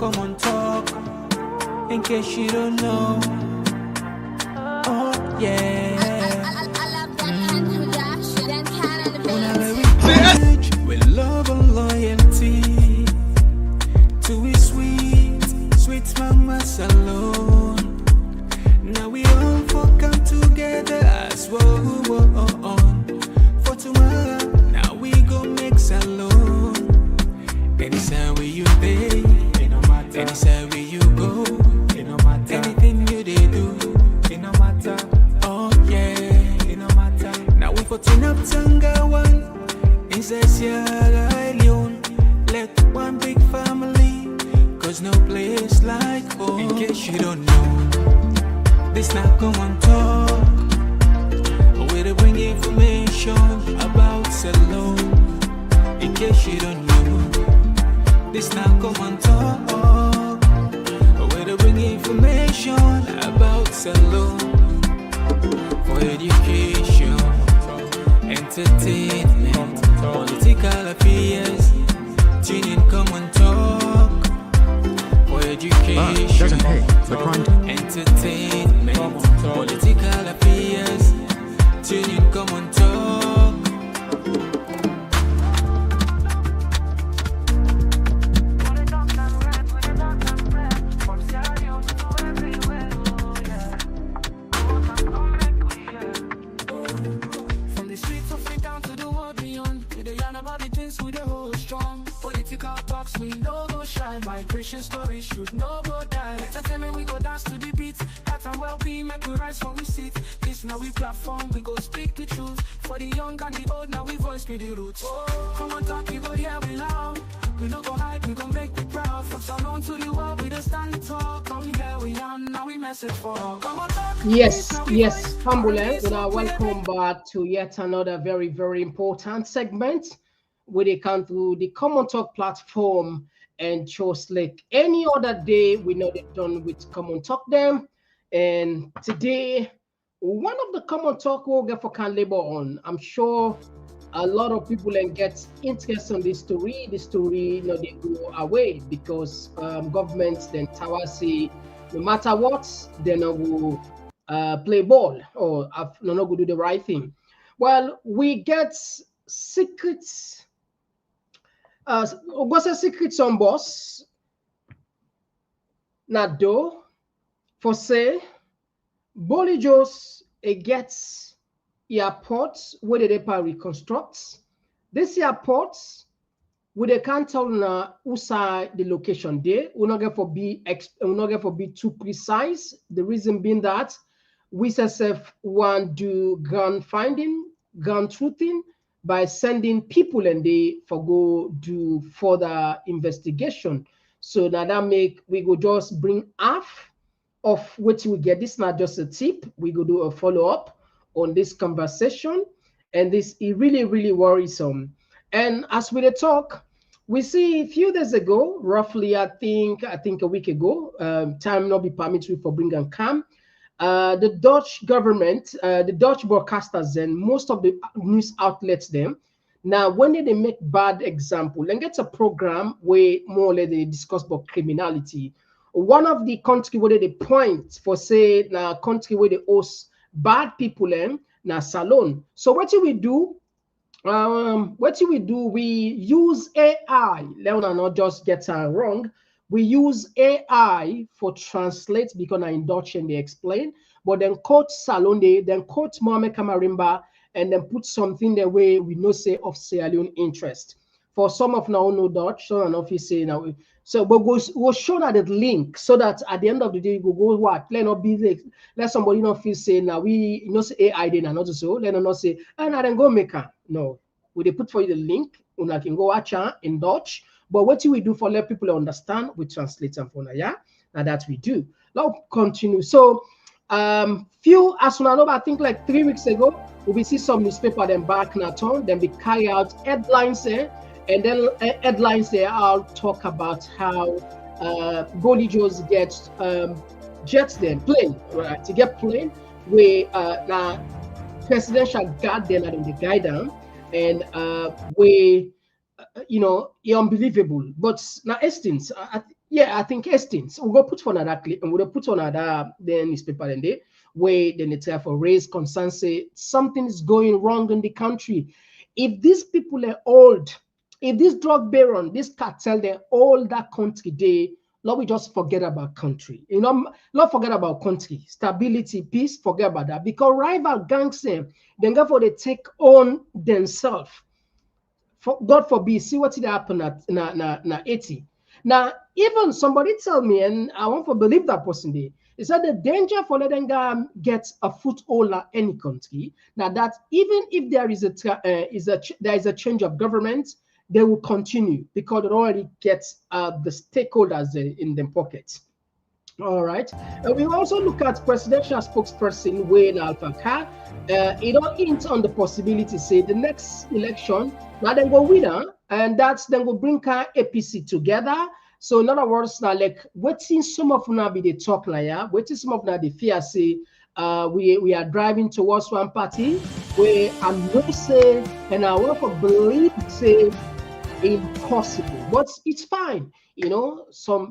Komon-Tok, in case you don't know. Oh yeah. With love and loyalty to his sweet, sweet mama alone. Now we all for come together as one. For tomorrow, now we go make salon. Anytime where you stay, anytime where you go, anything you they do, it no matter. Oh yeah, it no matter. Now we for turn up Tanga one. Inside Sierra Leone, let one big family, cause no place like home. In case you don't know, this not Komon-Tok, where they bring information about Salon. In case you don't know, this not Komon-Tok, where they bring information about Salon. For education, entertainment, political affairs, tune in Komon-Tok. For education, doesn't pay, but entertainment, political affairs, tune in Komon-Tok. We no go shine, migration story should no go die. Entertainment, we go dance to the beat. That and well-being, make we rise from we sit. This now we platform, we go speak the truth. For the young and the old, now we voice be the roots. Oh, Komon-Tok, we go here, we loud. We no go hide, we go make it proud. From Salon to the world, we just stand tall. Come here, we are, now we message for Komon-Tok. Yes, Ambulance, welcome back to yet another very, very important segment where they come through the Komon-Tok platform and Jos Leijdekkers. Any other day, we know they're done with Komon-Tok them. And today, one of the Komon-Tok we'll get for can labor on. I'm sure a lot of people then get interest on this story. The story, they go away because governments then tower say no matter what, they no go play ball or no go do the right thing. Well, we get secrets. Secrets on boss. Nado for say Bolle Jos gets airports where they reconstructs. This airports where they can't tell usai the location there. We're not going to be too precise. The reason being that we want do gun finding, gun truthing, by sending people and they for go do further investigation. So now that make we go just bring half of what we get. This not just a tip. We go do a follow-up on this conversation. And this is really, really worrisome. And as we talk, we see a few days ago, roughly I think a week ago, time not be permitted for bring and come. The Dutch government, the Dutch broadcasters, and most of the news outlets, them now when they make bad example, and get a program where more or less they discuss about criminality. One of the country where they point for say now country where they host bad people, now Salon. So what do we do? We use AI. Leone not just gets wrong. We use AI for translate because in Dutch and they explain, but then quote Salon, then quote Mohamed Kamarimba, and then put something the way we know say of Sierra Leone interest. For some of now no Dutch, so enough you say now. So but we'll show that the link so that at the end of the day we go what? Let not be like, let somebody not feel say now we say AI then not so. Let not say and I then go make her. No, we they put for you the link, and I can go watch her in Dutch. But what do we do for let people understand? We translate them for now, yeah. Now that we do. Now continue. So few as soon as I think like 3 weeks ago, we see some newspaper then back in a town, then we carry out headlines there, and then headlines there I'll talk about how Bolle Jos gets jets then plane, right? To get plane where now presidential guard then in the guidance and where unbelievable. But now Estins, Yeah, I think Hastings. We'll go put for another clip and we'll put on another then newspaper and they where then it's for raise concern, say something is going wrong in the country. If these people are old, if this drug baron, this cartel, they're all that country, they Lord, we just forget about country. You know, not forget about country, stability, peace, forget about that. Because rival gangs, then therefore they take on themselves. For, God forbid, see what did happen at na 80. Now, even somebody tell me, and I want to believe that person there, is that the danger for letting them get a foothold at any country. Now that even if there is a change of government, they will continue because they already get the stakeholders in their pockets. All right. We also look at presidential spokesperson Wayne Alpha. It don't hint on the possibility, say the next election, now then go winner, and that's then will bring APC together. So in other words, now like waiting some of now be the talk like yeah, waiting some of now the fear say we are driving towards one party where I'm going to say and I want to believe say impossible, but it's fine. You know,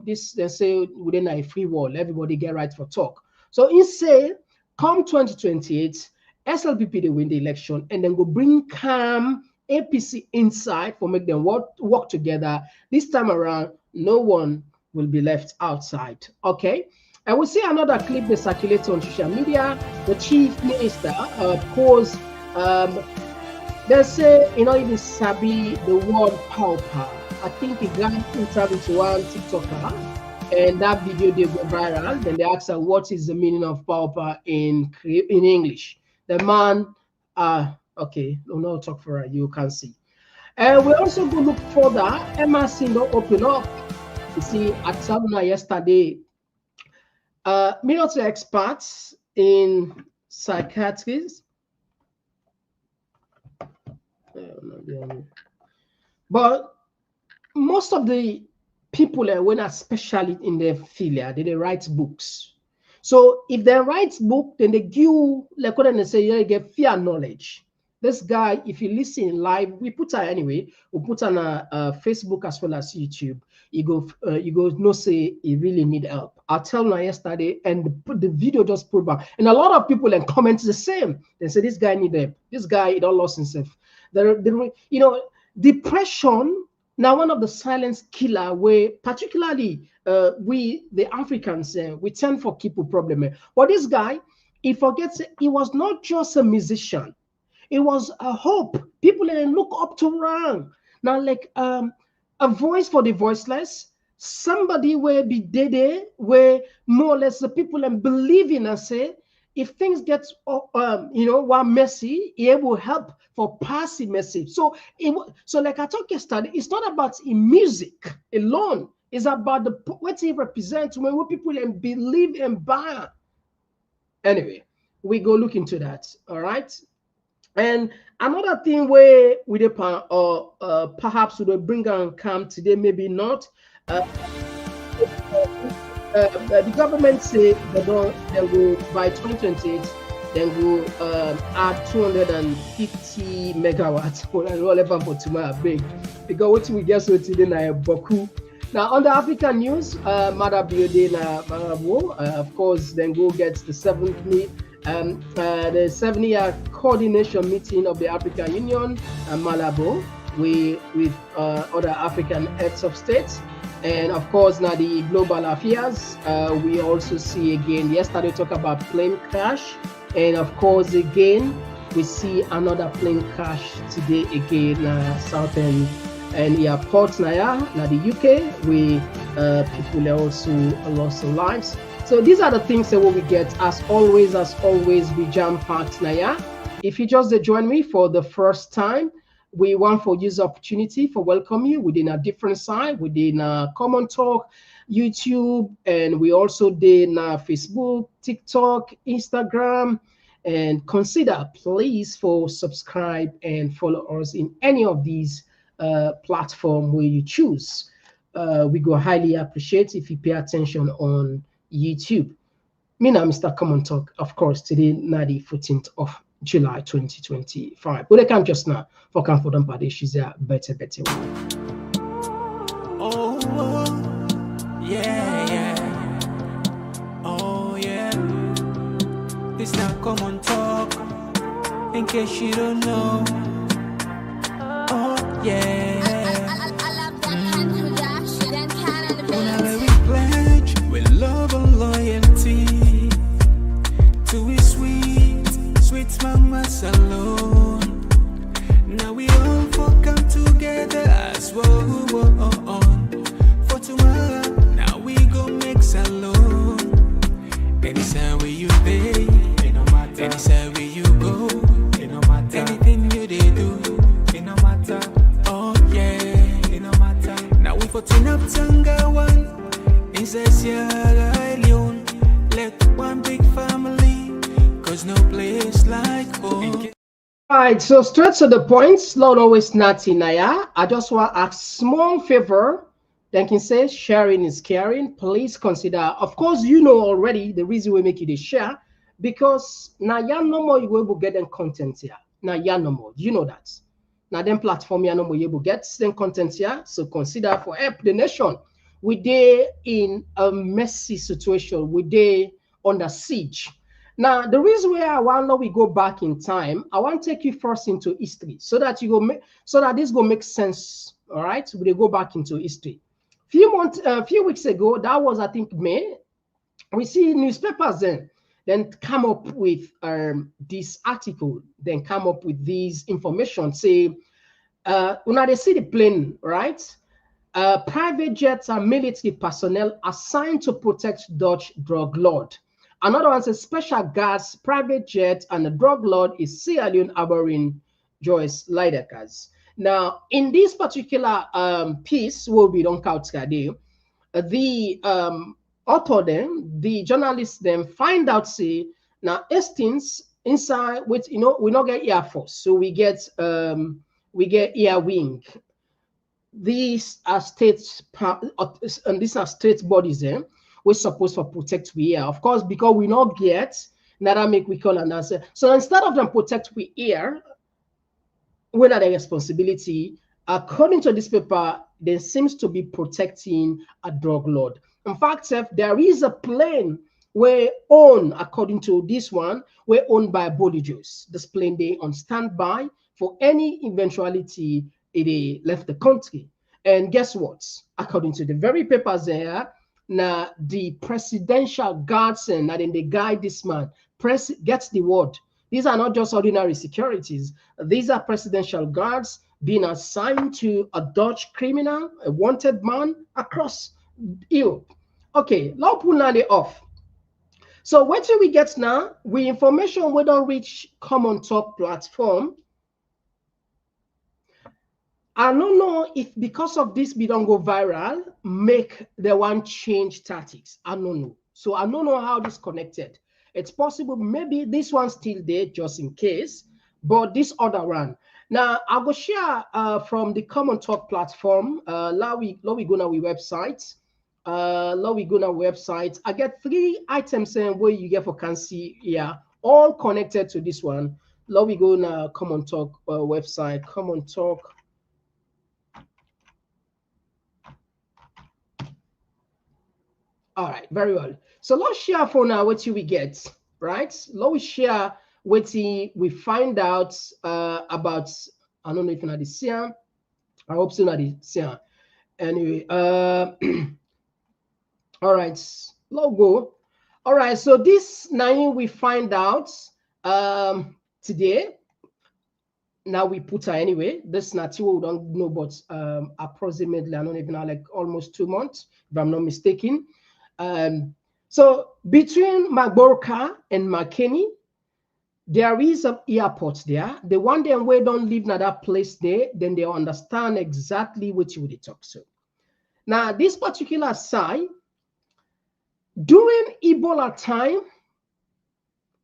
they say within a free world, everybody get right for talk. So he say, come 2028, SLPP they win the election, and then go bring calm APC inside for make them work together. This time around, no one will be left outside. Okay. And we see another clip that circulates on social media. The chief minister posed they say, you know, even sabi the word pauper. I think he got interview to one TikToker, and that video they go viral. Then they ask her, what is the meaning of pauper in English? The man, okay, no talk for her, you can see. And we also go look further. Emma Sindo open up. You see, at Sabuna yesterday, military experts in psychiatrists. But most of the people when especially in their field, they write books. So if they write book, then they give like what they say, you get fear knowledge. This guy, if you listen live, we put her anyway. We put on Facebook as well as YouTube. You go no say he really need help. I tell her yesterday, and the video just put back. And a lot of people and comment the same. They say this guy need help. This guy he don't lost himself. You know, depression now one of the silent killer where particularly we the Africans we tend for people problem. But this guy, he forgets he was not just a musician. It was a hope. People look up to around. Now, like a voice for the voiceless, somebody where be dead, where more or less the people and believe in and say, if things get you know, one messy, it will help for passing message. So like I talked yesterday, it's not about in music alone. It's about what it represents when people and believe and buy. Anyway, we go look into that. All right. And another thing where we perhaps we will bring and come today, maybe not. The government say they will by 2028 then will add 250 megawatts for tomorrow big because what we get so today na Boku. Now on the African news, Madabiode na Marabo, of course, then go get the 70-year coordination meeting of the African Union and Malabo with other African heads of states. And of course, now the global affairs, we also see again, yesterday talk about plane crash. And of course, again, we see another plane crash today again, southern and airports now the UK, where people are also lost their lives. So these are the things that we get as always, we jam packed now. If you just join me for the first time, we want for use opportunity for welcome you within a different side, within Komon-Tok, YouTube, and we also did Facebook, TikTok, Instagram, and consider please for subscribe and follow us in any of these platform where you choose. We go highly appreciate if you pay attention on YouTube. Me now, Mr. Komon-Tok, of course, today, the 14th of July 2025. But I come just now for them, but she's a better. Oh, yeah. Komon-Tok, in case you don't know. Oh yeah. Now where we pledge with love and loyalty to his sweet, sweet mama alone. Now we all for come together as one. For tomorrow, now we go make alone. Anytime where you pay, it no matter. Anytime where you go, it no matter. Anything you they do, it no matter. Oh yeah, it no matter. Now we for turn up Tanga one. Inside Sierra Leone, let one big family, cause no place like home. All right, so straight to the point, Lord always naughty Naya. I just want to ask small favor. Then can say sharing is caring. Please consider, of course, you know already the reason we make you the share, because now you no more you will get them content here. Now you no more. You know that. Now them platform you no more you will get them content here. So consider for help the nation. We they in a messy situation. We they under siege. Now, the reason why I want we go back in time, I want to take you first into history so that you go make so that this go make sense. All right, we go back into history. Few weeks ago, that was I think May. We see newspapers then come up with this article, then come up with these information. Say, when they see the plane, right? Private jets and military personnel assigned to protect Dutch drug lord. Another one says special guards, private jet, and the drug lord is Sierra Leone harboring Jos Leijdekkers. Now, in this particular piece, will be don't count today, the author then, the journalist then find out say now Hastings inside with we not get air force, so we get air wing. These are states and these are state bodies then we're supposed to protect we air, of course, because we not get that make we call and answer. So instead of them protect we air, when are the responsibility, according to this paper, there seems to be protecting a drug lord. In fact, if there is a plane where owned, according to this one, we're owned by Bolle Jos. This plane they on standby for any eventuality it left the country. And guess what? According to the very papers there, now the presidential guards and then they guide this man gets the word. These are not just ordinary securities. These are presidential guards being assigned to a Dutch criminal, a wanted man across Europe. Okay, now pull it off. So what do we get now? We information we don't reach Komon-Tok platform. I don't know if because of this we don't go viral, make the one change tactics. I don't know. So I don't know how this connected. It's possible maybe this one's still there just in case, but this other one. Now I'll go share from the Komon-Tok platform. Now we go now we website. Now we go now website. I get 3 items where you get for can see here, all connected to this one. Now we go now Komon-Tok website. Komon-Tok. All right, very well. So let's share for now what we get, right? Let's share what we find out about. I don't know if not the same. I hope so not the same. Anyway, all right, let's go. All right, so this now we find out today. Now we put her anyway. This not we don't know, but approximately I don't even know, like almost 2 months, if I'm not mistaken. So between Magburaka and Makeni, there is an airport there. The one them where don't live in that place there, then they understand exactly what you would talk. So now this particular side, during Ebola time,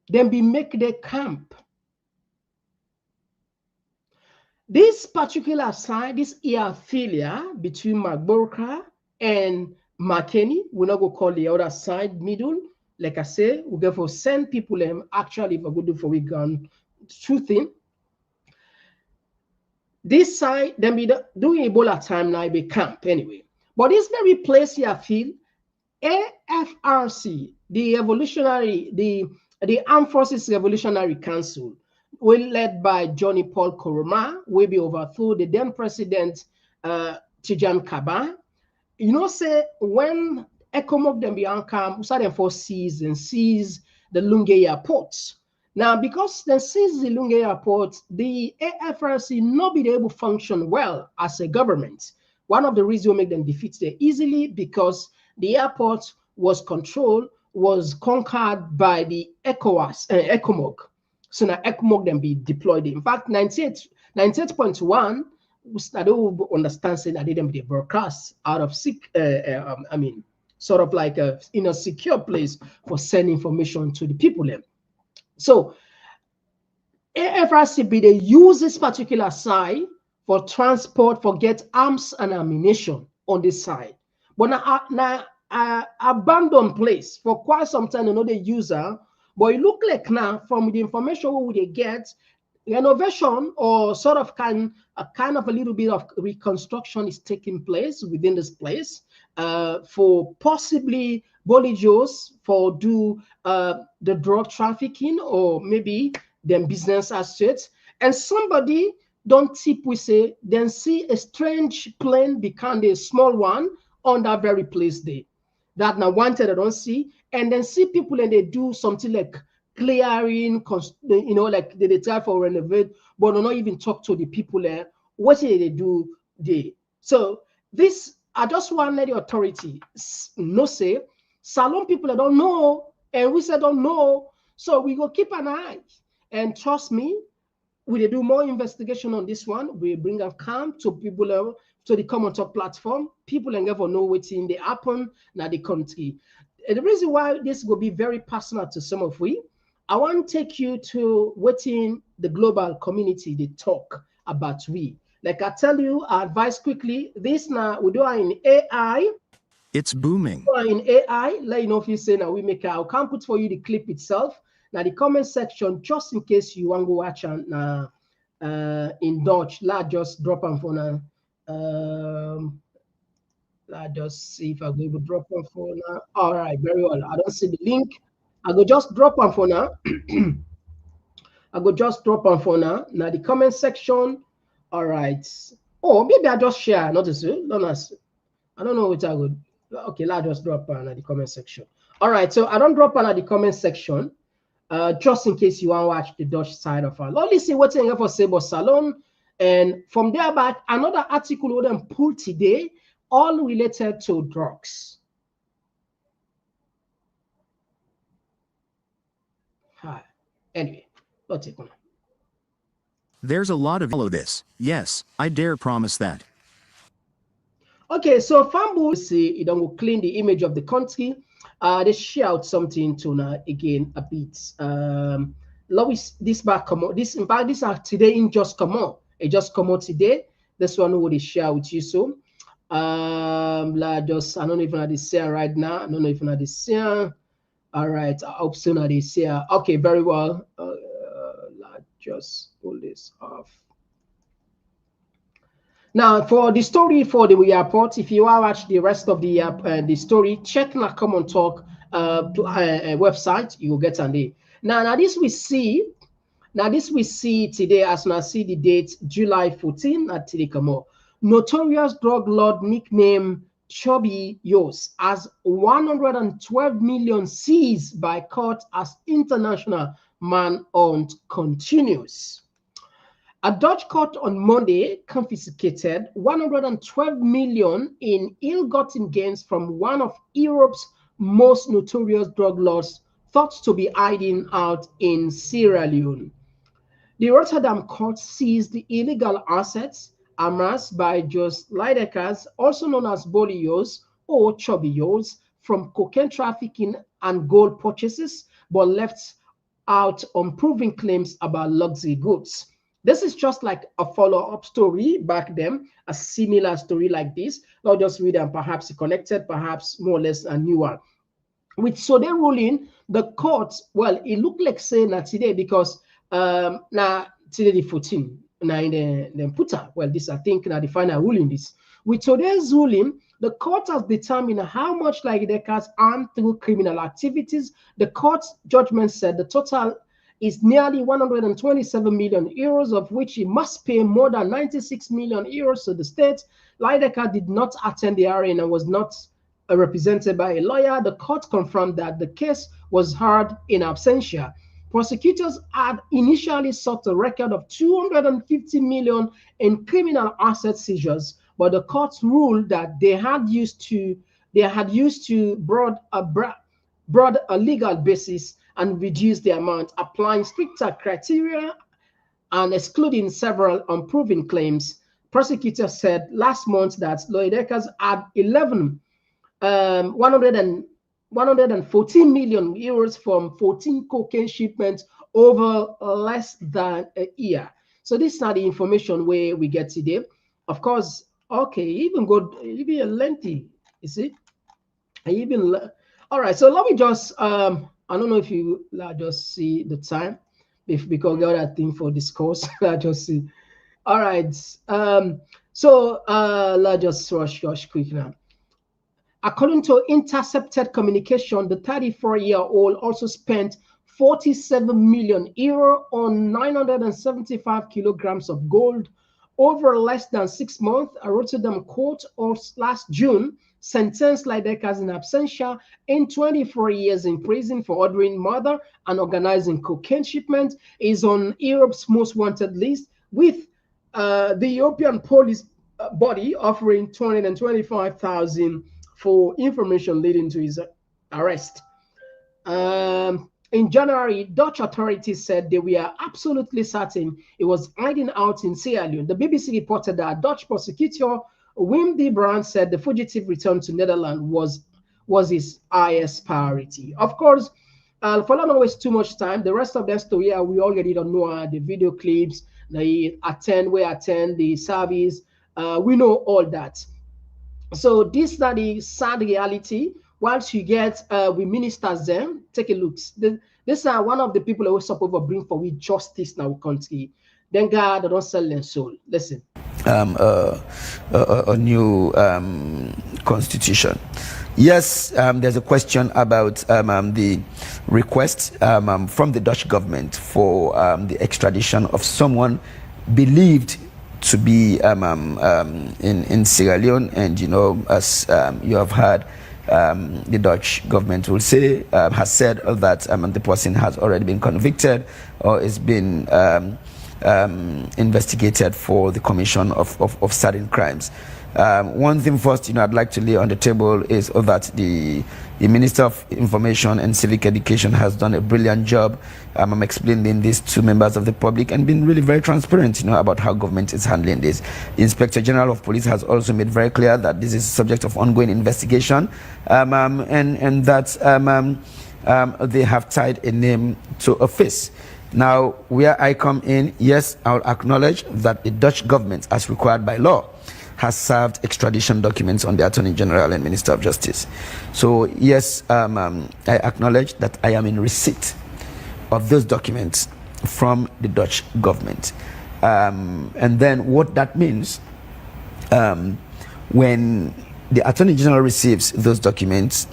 then we make the camp. This particular side, this airfield between Magburaka and Makeni, we're not going to call the other side middle. Like I say, we're going to send people actually if we're going to do for we gun shooting. This side, then we doing Ebola time now be camp anyway. But this very place here feel AFRC, the evolutionary, the the Armed Forces Revolutionary Council, led by Johnny Paul Koroma, will be overthrew the then president Tijan Kaba. You know, say when Ekomok them beyond camp, started for seize the Lunge airports. Now, because they seize the Lunge airport, the AFRC not be able to function well as a government. One of the reasons we make them defeat there easily because the airport was conquered by the ECOMOG. So now ECOMOG then be deployed. In fact, 98.1, I don't understand saying that they didn't be broadcast out of sort of like in a secure place for sending information to the people then. So AFRCB, they use this particular site for transport, for get arms and ammunition on this side. But now abandoned place for quite some time, another user. But it look like now from the information we get, renovation or sort of kind of a little bit of reconstruction is taking place within this place for possibly Bolle Jos for do the drug trafficking or maybe them business assets. And somebody don't tip, we say, then see a strange plane become a small one on that very place there. That now wanted I don't see, and then see people and they do something like clearing, you know, like they try for renovate, but do not even talk to the people there. What did they do there? So this, I just want to let the authority know say, Salon people that don't know, and we said don't know. So we go keep an eye, and trust me, we do more investigation on this one. We bring a calm to people to the Komon-Tok platform. People and never know what's in the happen now the country. And the reason why this will be very personal to some of we, I want to take you to what's in the global community they talk about we. Like I tell you, I advise quickly, this now we do it in AI. It's booming. In AI, let you know if you say now we make I can put for you the clip itself. Now the comment section, just in case you want to go watch in Dutch, let's just drop them for now. Let's just see if I go able to drop them for now. All right, very well. I don't see the link. I go just drop them for now. I go just drop them for now. Now the comment section. All right. Oh, maybe I just share. Not as well. I don't know what I would. Okay, let's just drop them at the comment section. All right. So I don't drop them at the comment section. Just in case you want to watch the Dutch side of our. Let's see what's in for Sabo Salon. And from there back, another article we them pulled today, all related to drugs. Hi. Anyway, let's take one. There's a lot of follow this. Yes, I dare promise that. Okay, so Fambu see it don't clean the image of the country. They share out something to now again a bit. Lois, this back come on. This in fact, these are today in just come on. It just come out today. This one will share with you so. Just I don't know if I this share right now. I don't know if I this share. All right, I hope soon I this share. Okay, very well. Just pull this off. Now, for the story for the airport, if you want to watch the rest of the story, check the Komon-Tok website. You will get on there. Now this we see. Now this we see today as I see the date July 14 at Tilikomo. Notorious drug lord nicknamed Bolle Jos as 112 million seized by court as international manhunt continues. A Dutch court on Monday confiscated 112 million in ill-gotten gains from one of Europe's most notorious drug lords thought to be hiding out in Sierra Leone. The Rotterdam court seized the illegal assets amassed by Jos Leijdekkers, also known as Bolle Jos or Bolle Jos, from cocaine trafficking and gold purchases, but left out unproven claims about luxury goods. This is just like a follow-up story back then, a similar story like this. Not just read and perhaps connected, perhaps more or less a new one. With Sode ruling, the court, well, it looked like saying that today because now today the 14, now in the putter. Well, this I think now the final ruling this. With today's ruling, The court has determined how much Leijdekkers earned through criminal activities. The court's judgment said the total is nearly 127 million euros, of which he must pay more than 96 million euros to the state. Leijdekkers did not attend the hearing and was not represented by a lawyer. The court confirmed that the case was heard in absentia. Prosecutors had initially sought a record of 250 million in criminal asset seizures, but the court ruled that they had used to broad a legal basis and reduce the amount, applying stricter criteria and excluding several unproven claims. Prosecutors said last month that Leijdekkers had 114 million euros from 14 cocaine shipments over less than a year. So this is not the information where we get today. Of course, okay, even lengthy, you see? All right, so let me just I don't know if you just see the time, because the other thing for discourse. I just see. All right. So let's just rush quick now. According to intercepted communication, the 34-year-old also spent 47 million euro on 975 kilograms of gold over less than 6 months. A Rotterdam court last June sentenced Leijdekkers in absentia in 24 years in prison for ordering murder and organizing cocaine shipment. Is on Europe's most wanted list, with the European police body offering 225,000 for information leading to his arrest. In January, Dutch authorities said they were absolutely certain he was hiding out in Sierra Leone. The BBC reported that Dutch prosecutor Wim de Brand said the fugitive return to Netherlands was his highest priority. Of course, for not waste too much time, the rest of the story we already don't know the video clips, we attend the service. We know all that. So this is the sad reality. Once you get we ministers them, take a look. This are one of the people who supposed to bring for we justice in our country. Then God don't sell their soul. Listen. A new constitution. Yes, there's a question about the request from the Dutch government for the extradition of someone believed to be in Sierra Leone, and as you have heard, the Dutch government will say has said that the person has already been convicted or is been investigated for the commission of certain crimes. One thing first, I'd like to lay on the table is that the Minister of Information and Civic Education has done a brilliant job. I'm explaining this to members of the public and been really very transparent, about how government is handling this. The Inspector General of Police has also made very clear that this is a subject of ongoing investigation, and that they have tied a name to a face. Now, where I come in, yes, I'll acknowledge that the Dutch government, as required by law, has served extradition documents on the Attorney General and Minister of Justice. So, yes, I acknowledge that I am in receipt of those documents from the Dutch government. And then what that means, when the Attorney General receives those documents,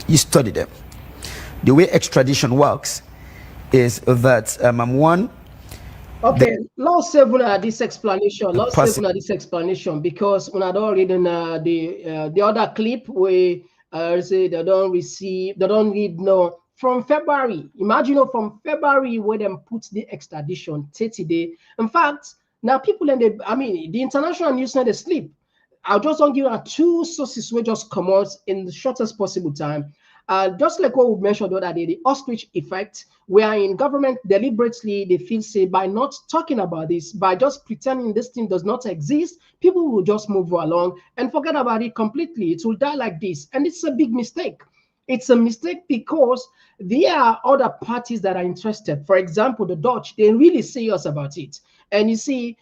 you study them. The way extradition works is that one. Okay, let's save this explanation. Because when I don't read in the other clip where say they don't read no from February. Imagine from February where them put the extradition 30 days. In fact, now people in the international news they sleep. I'll just give you two sources where just come out in the shortest possible time. Just like what we mentioned the other day, the ostrich effect, wherein government deliberately they feel say by not talking about this, by just pretending this thing does not exist, people will just move along and forget about it completely. It will die like this, and it's a big mistake. It's a mistake because there are other parties that are interested. For example, the Dutch, they're really serious about it, and you see.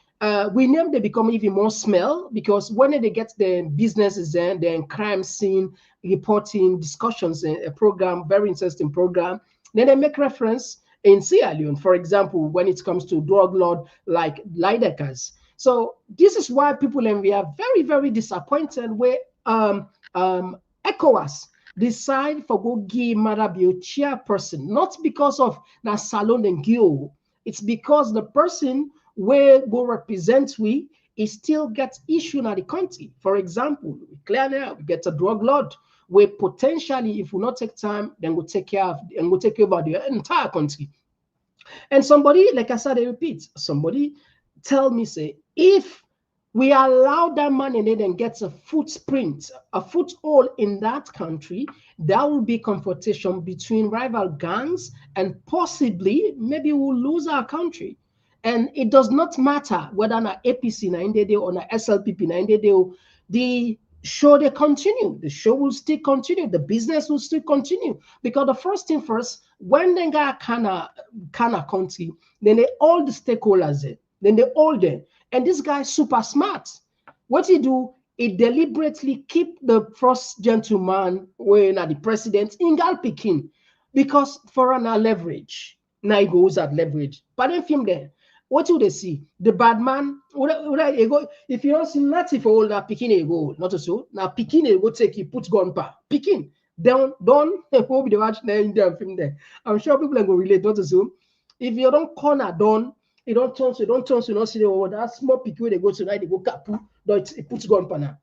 We name they become even more smell because when they get the businesses and the crime scene reporting discussions, a program, very interesting program, then they make reference in Sierra Leone, for example, when it comes to drug lord like Leijdekkers. So this is why people and we are very, very disappointed where ECOWAS decide for go give Marabio chairperson, not because of na salon and gio. It's because the person where go represent we, it still gets issue in the country. For example, clearly we get a drug lord where potentially, if we not take time, then we'll take care of and we'll take over the entire country. And somebody, like I said, I repeat, somebody tell me, say, if we allow that man and then gets a footprint, a foothold in that country, that will be confrontation between rival gangs, and possibly maybe we'll lose our country. And it does not matter whether na APC na indede or na SLPP na indede, the show they continue. The show will still continue. The business will still continue. Because the first thing first, when they got kind of country, then they all the stakeholders there. Then they all there. And this guy is super smart. What he do, he deliberately keep the first gentleman when the president in Gal Peking. Because for an leverage. Now he goes at leverage. But then film there. What do they see? The bad man, if you don't see nothing for all that Peking, you go, not so. Now Peking, you go take, he put gun pa. Peking, don't hope they watch the Indian film there. I'm sure people are going to relate, not so. If you don't corner down, you don't turn, you don't see the oh, that small Peking, they go tonight, they go kapu, it puts gun pa now.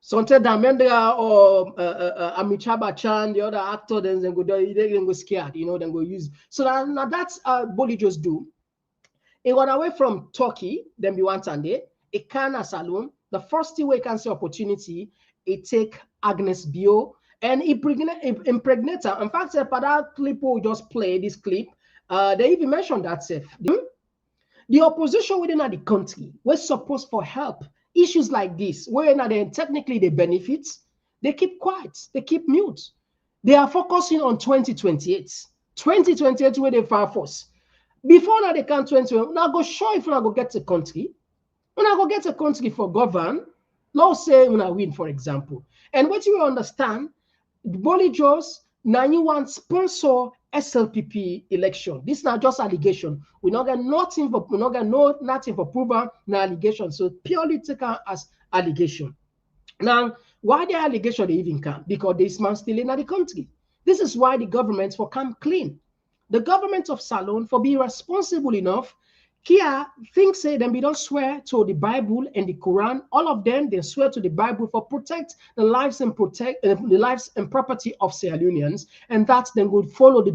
Sometimes Damendra or Amitabh Chan, the other actor, then they go scared, then go use. So now that's Bolle Jos do. He got away from Turkey, then be one Sunday. It can as alone. The first thing we can see opportunity, it take Agnes Bio and impregnate her. In fact, for that clip we just play this clip, they even mentioned that safe. The opposition within the country was supposed for help. Issues like this, where they technically they benefit, they keep quiet, they keep mute. They are focusing on 2028. 2028 where they far force. Before now they can 20, now go show if I go get a country. When I go get a country for govern, let's say when I win, for example. And what you understand, Bolle Jos, now you want sponsor SLPP election. This is not just allegation. We not get nothing for nothing for proven no allegation. So purely taken as allegation. Now, why the allegation they even come? Because this man still in the country. This is why the government for come clean. The government of Salon for being responsible enough, Kia thinks say them we don't swear to the Bible and the Quran. All of them they swear to the Bible for protect the lives and property of Sierra Leoneans, and that then would follow the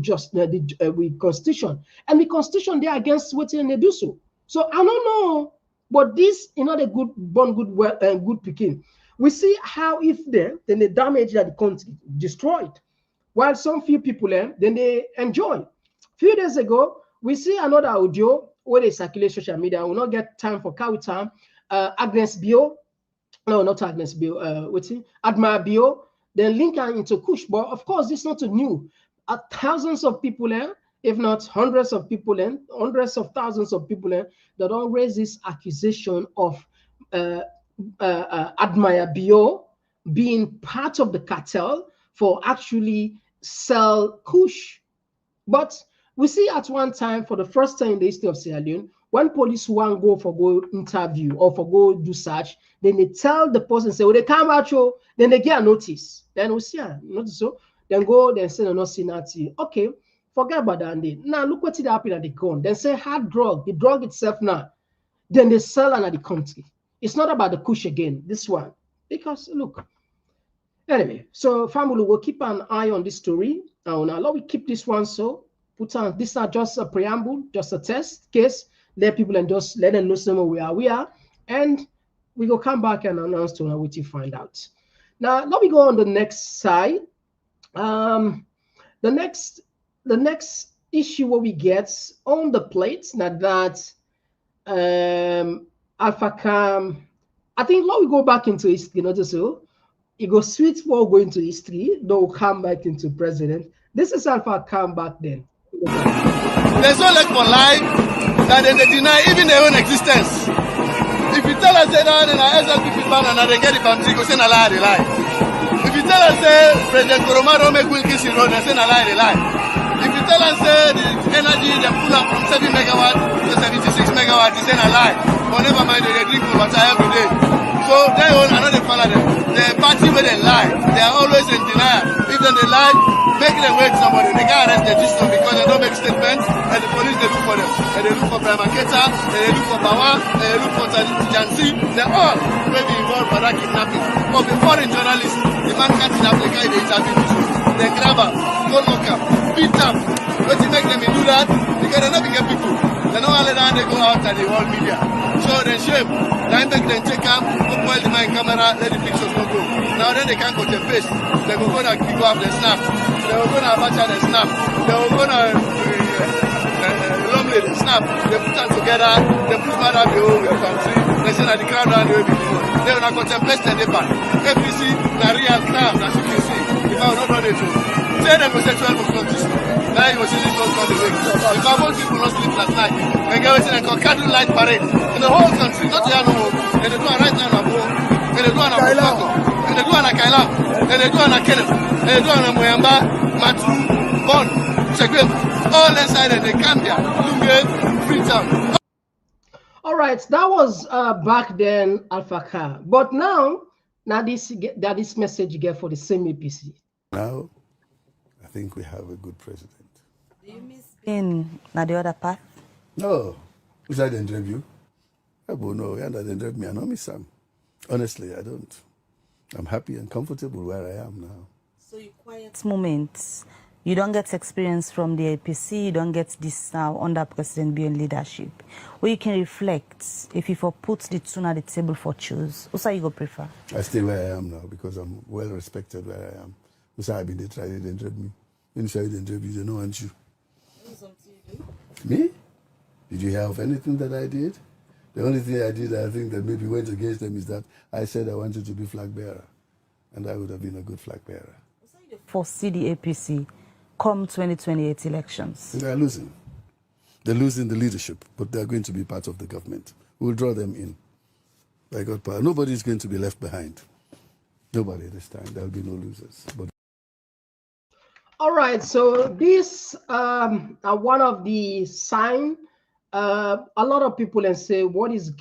constitution. And the constitution they are against what they do so. So I don't know, but this is not a good good picking. We see how if then they damage that the country destroyed, while some few people then they enjoy. Few days ago, we see another audio where they circulate social media. I will not get time for cow time. Agnes Bio, no, not Agnes Bio, what's it? Adma Bio, then link her into Kush. But of course, this is not new. Thousands of people, if not hundreds of people, hundreds of thousands of people that don't raise this accusation of Admire Bio being part of the cartel for actually sell Kush. But we see at one time, for the first time in the history of Sierra Leone, when police want go for go interview or for go do search, then they tell the person, say, well, they come out, then they get a notice. Then we see notice so. Then go, then say, no, not see nothing. Okay, forget about that. Now look what it happened at the gun. Then say hard drug, the drug itself now. Then they sell another country. It's not about the Kush again, this one. Because look. Anyway, so family will keep an eye on this story. Now we keep this one so. Put on this is not just a preamble, just a test case. Let people and just let them know where we are, and we go come back and announce to what you find out. Now let me go on the next side. The next issue what we get on the plate now that Alpha Cam. I think let me go back into history, not so. It goes sweet for going to history. Don't come back into president. This is Alpha Cam back then. There's no lack for life that they deny even their own existence. If you tell us that SLPP ban and they get the country, go say a lie, they lie. If you tell us that President Koromaro make Will Kiss road, they say a lie, they lie. If you tell us that the energy they pull up from 7 megawatts to 76 megawatts, they say a lie. But never mind, they drink water every day. So people, they own another follow them. The party where they lie, they are always in denial. If then they lie, make them wait somebody. They can't arrest the system because they don't make statements, and the police they look for them. And they look for Maketa, and they look for Bawa, and they look for Jansi. They all may be involved for that kidnapping. But the foreign journalists, the man can't kidnap the guy they interview. They grab her, go lock her, beat them. But you make them do that, because they don't get people. They don't let them they go out at the world media. So they shame. They make them take up, put the man camera, let the pictures go. Now then they can't go to the face. They go and go up the snap. They will go to Abacha the snap. They will go to Lumley the snap. They put them together. They put them out the whole country. They say that the crowd around the way before. They will not contemplate the neighbor. FBC, the real crowd, as you can see. If I will not run it through. Say them for sexual misconduct. Now he was using those kind of way. If I want people not sleep last night, and get waiting and call candle light parade in the whole country, not here no more. And they do it right now in Abu, and they do it in Abu, and they do it in Kaila, and they do it in Kenya, and they do it in Muyamba, Matu, Bon, Chagwem, all inside and they come here, Lunge, Freetown. All right, that was back then Alpha Car, but now this message you get for the same APC. Now, I think we have a good president. Do you miss being on the other path? No. Is that the interview? No, yeah, that interview me. I know me, Sam. Honestly, I don't. I'm happy and comfortable where I am now. So you quiet moments. You don't get experience from the APC. You don't get this now under President Bion leadership. Where you can reflect if you put the two at the table for choose. What's you go prefer? I stay where I am now because I'm well respected where I am. I've been trying to interview me. Inside the interview, they don't want you. Me? Did you hear of anything that I did? The only thing I did, I think that maybe went against them is that I said I wanted to be flag bearer. And I would have been a good flag bearer. Foresee the APC come 2028 elections? They are losing. They're losing the leadership, but they're going to be part of the government. We'll draw them in. By God power. Nobody's going to be left behind. Nobody this time. There will be no losers. But all right, so this are one of the sign. A lot of people and say, what is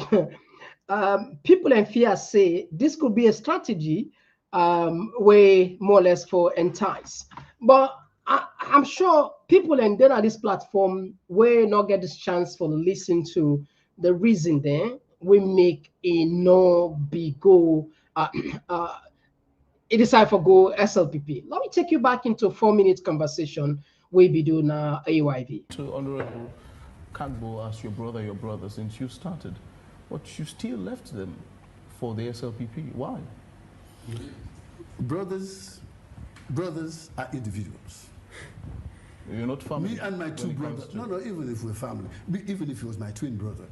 people in fear say this could be a strategy way more or less for entice. But I'm sure people and then at this platform will not get this chance for listen to the reason there we make a no big go it is time for go SLPP. Let me take you back into a 4-minute conversation we be doing now AYV. To Honorable Kagbo as your brother since you started, but you still left them for the SLPP. Why? brothers are individuals. You're not family. Me and my two brothers. No, even if we're family. Even if he was my twin brother.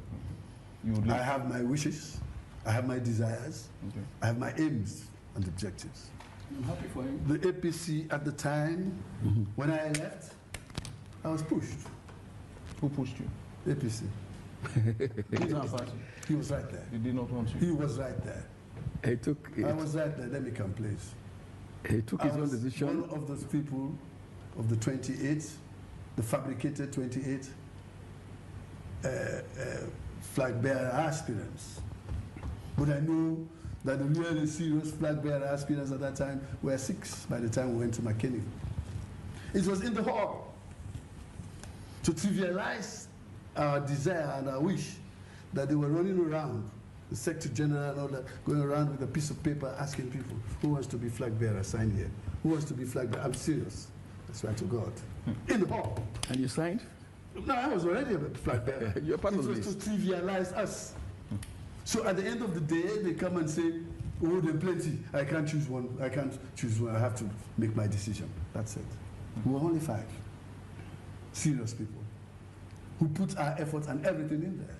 I have my wishes. I have my desires. Okay. I have my aims and objectives. I'm happy for you. The APC at the time, when I left, I was pushed. Who pushed you? APC. He was right there. He did not want you. He was right there. He took it. I was right there. Let me come, please. He took his own decision. One of those people of the 28, the fabricated 28 flag bearer aspirants. But I knew that the really serious flag bearer aspirants at that time were 6 by the time we went to Makeni. It was in the hall to trivialize our desire and our wish that they were running around, the Secretary General and all that, going around with a piece of paper asking people, who wants to be flag bearer, sign here. Who wants to be flag bearer? I'm serious. I swear to God. In the hall. And you signed? No, I was already a flag bearer. You're part of this. It was to trivialize us. So at the end of the day, they come and say, oh, there are plenty. I can't choose one. I can't choose one. I have to make my decision. That's it. We were only 5 serious people who put our efforts and everything in there.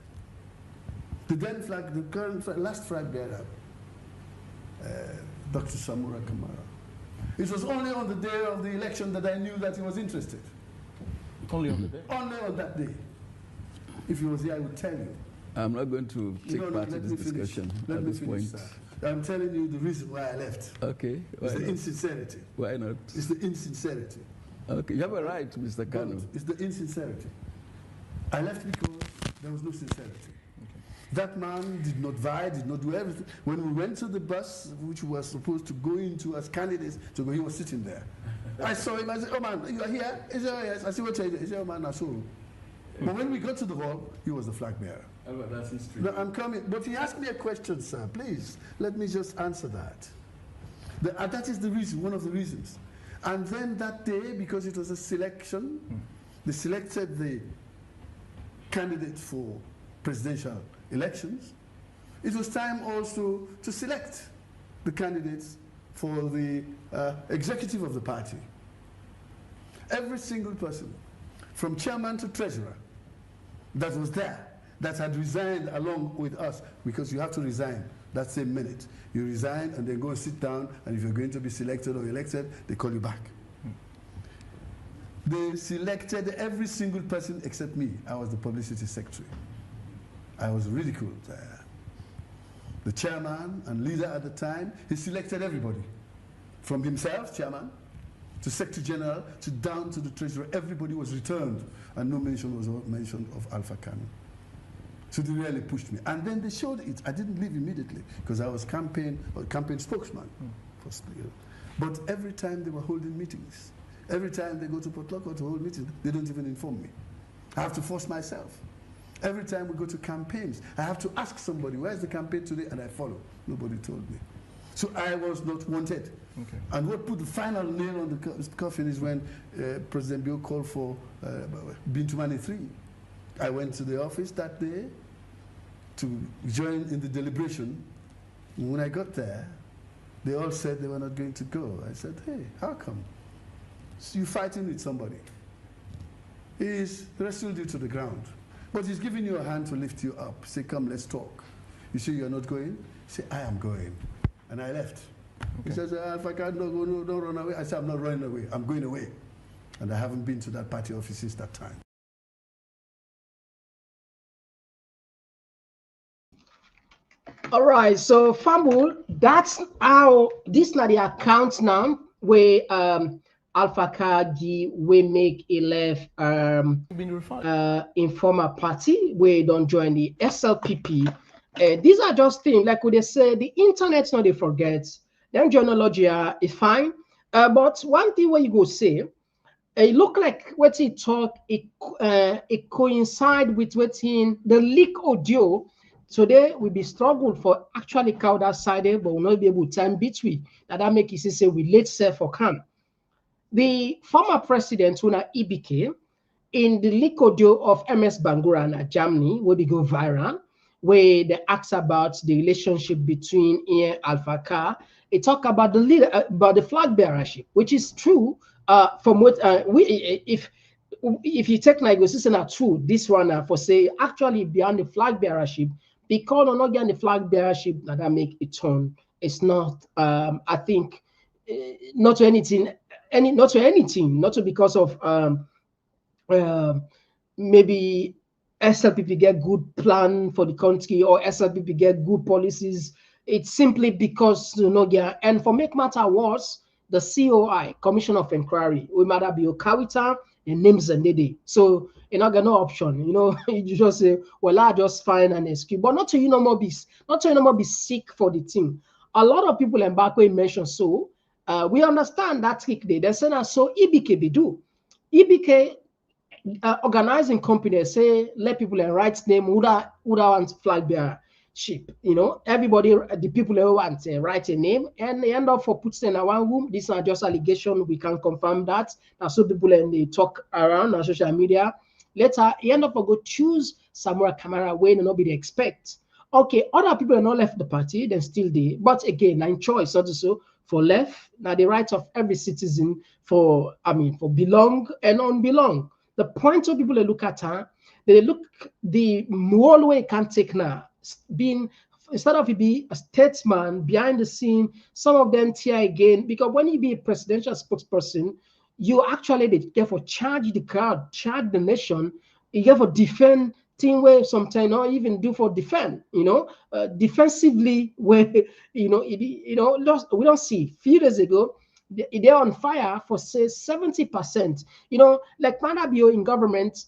The current last flag bearer, Dr. Samura Kamara. It was only on the day of the election that I knew that he was interested. Only on the day? Only on that day. If he was here, I would tell you. I'm not going to take part in this discussion at this point. I'm telling you the reason why I left. Okay. It's the insincerity. Why not? It's the insincerity. Okay, you have a right, Mr. Kanu. It's the insincerity. I left because There was no sincerity. That man did not vie, did not do everything. When we went to the bus, which we were supposed to go into as candidates, to go, he was sitting there. I saw him, I said, oh man, you are here? He said, oh, yes. I said, what are you doing? He said, oh man, I saw him. But when we got to the hall, he was the flag bearer. That's history. No, I'm coming. But he asked me a question, sir. Please, let me just answer that. That is the reason, one of the reasons. And then that day, because it was a selection, they selected the candidate for presidential elections. It was time also to select the candidates for the executive of the party. Every single person, from chairman to treasurer, that was there, that had resigned along with us, because you have to resign that same minute. You resign and then go and sit down, and if you're going to be selected or elected, they call you back. They selected every single person except me. I was the publicity secretary. I was ridiculed. The chairman and leader at the time, he selected everybody. From himself, chairman, to secretary general, to down to the treasurer. Everybody was returned, and no mention was mentioned of Alpha Kanu. So they really pushed me. And then they showed it. I didn't leave immediately, because I was campaign spokesman. But every time they were holding meetings, every time they go to Port Loko to hold meetings, they don't even inform me. I have to force myself. Every time we go to campaigns, I have to ask somebody, where's the campaign today? And I follow. Nobody told me. So I was not wanted. Okay. And what put the final nail on the coffin is when President Bio called for Bintumani 3. I went to the office that day to join in the deliberation. When I got there, they all said they were not going to go. I said, hey, how come? So you're fighting with somebody. He's wrestled you to the ground. But he's giving you a hand to lift you up. Say, come, let's talk. You say you're not going? Say, I am going. And I left. Okay. He says, if I can't go, no, don't run away. I said, I'm not running away. I'm going away. And I haven't been to that party office since that time. All right, so Fambul, that's how this na the account now where Alpha Kagi we make a left informal party where don't join the SLPP. These are just things like what they say, the internet's not they forget. Then journalogy is fine. But one thing where you go say, it look like what he talk, it coincide with what's in the leak audio. So they will be struggle for actually cow that side, but will not be able to time between. That make it say we late self for come. The former president, Una Ibike, in the leak audio of MS Bangura in Germany, will be go viral, where they ask about the relationship between Ian Alpha Ka. It talk about the leader, about the flag bearership, which is true. From what if you take negotiation are true, this one for say actually beyond the flag bearership, because not getting the flag bearership that make it turn. It's not. I think not to anything. Not to because of maybe SLPP get good plan for the country or SLPP get good policies. It's simply because and for make matter worse, the COI, Commission of Inquiry, we might be Okawita and names and Dede. So you not got no option. You just say, well, I just find an excuse, but not to no more be sick for the thing. A lot of people in Bakwe mentioned so. We understand that trick there. They say so EBK be do. EBK organizing company say let people write name who want flag bearer ship. Everybody, the people who want write a name and they end up for putting in one room. These are just allegation. We can confirm that. Now so people and they talk around on social media. Later, you end up for go choose somewhere camera where nobody expect. Okay, other people are not left the party, then still they. But again, in choice also for left. Now the right of every citizen for belong and unbelong. The point of people they look at they look the whole way can take now being instead of it be a statesman behind the scene. Some of them tear again because when you be a presidential spokesperson, you actually get for charge the crowd, charge the nation. You get for defend thing where sometimes or even do for defend, defensively where we don't see. A few days ago, they're on fire for say 70%. Like Manabio in government,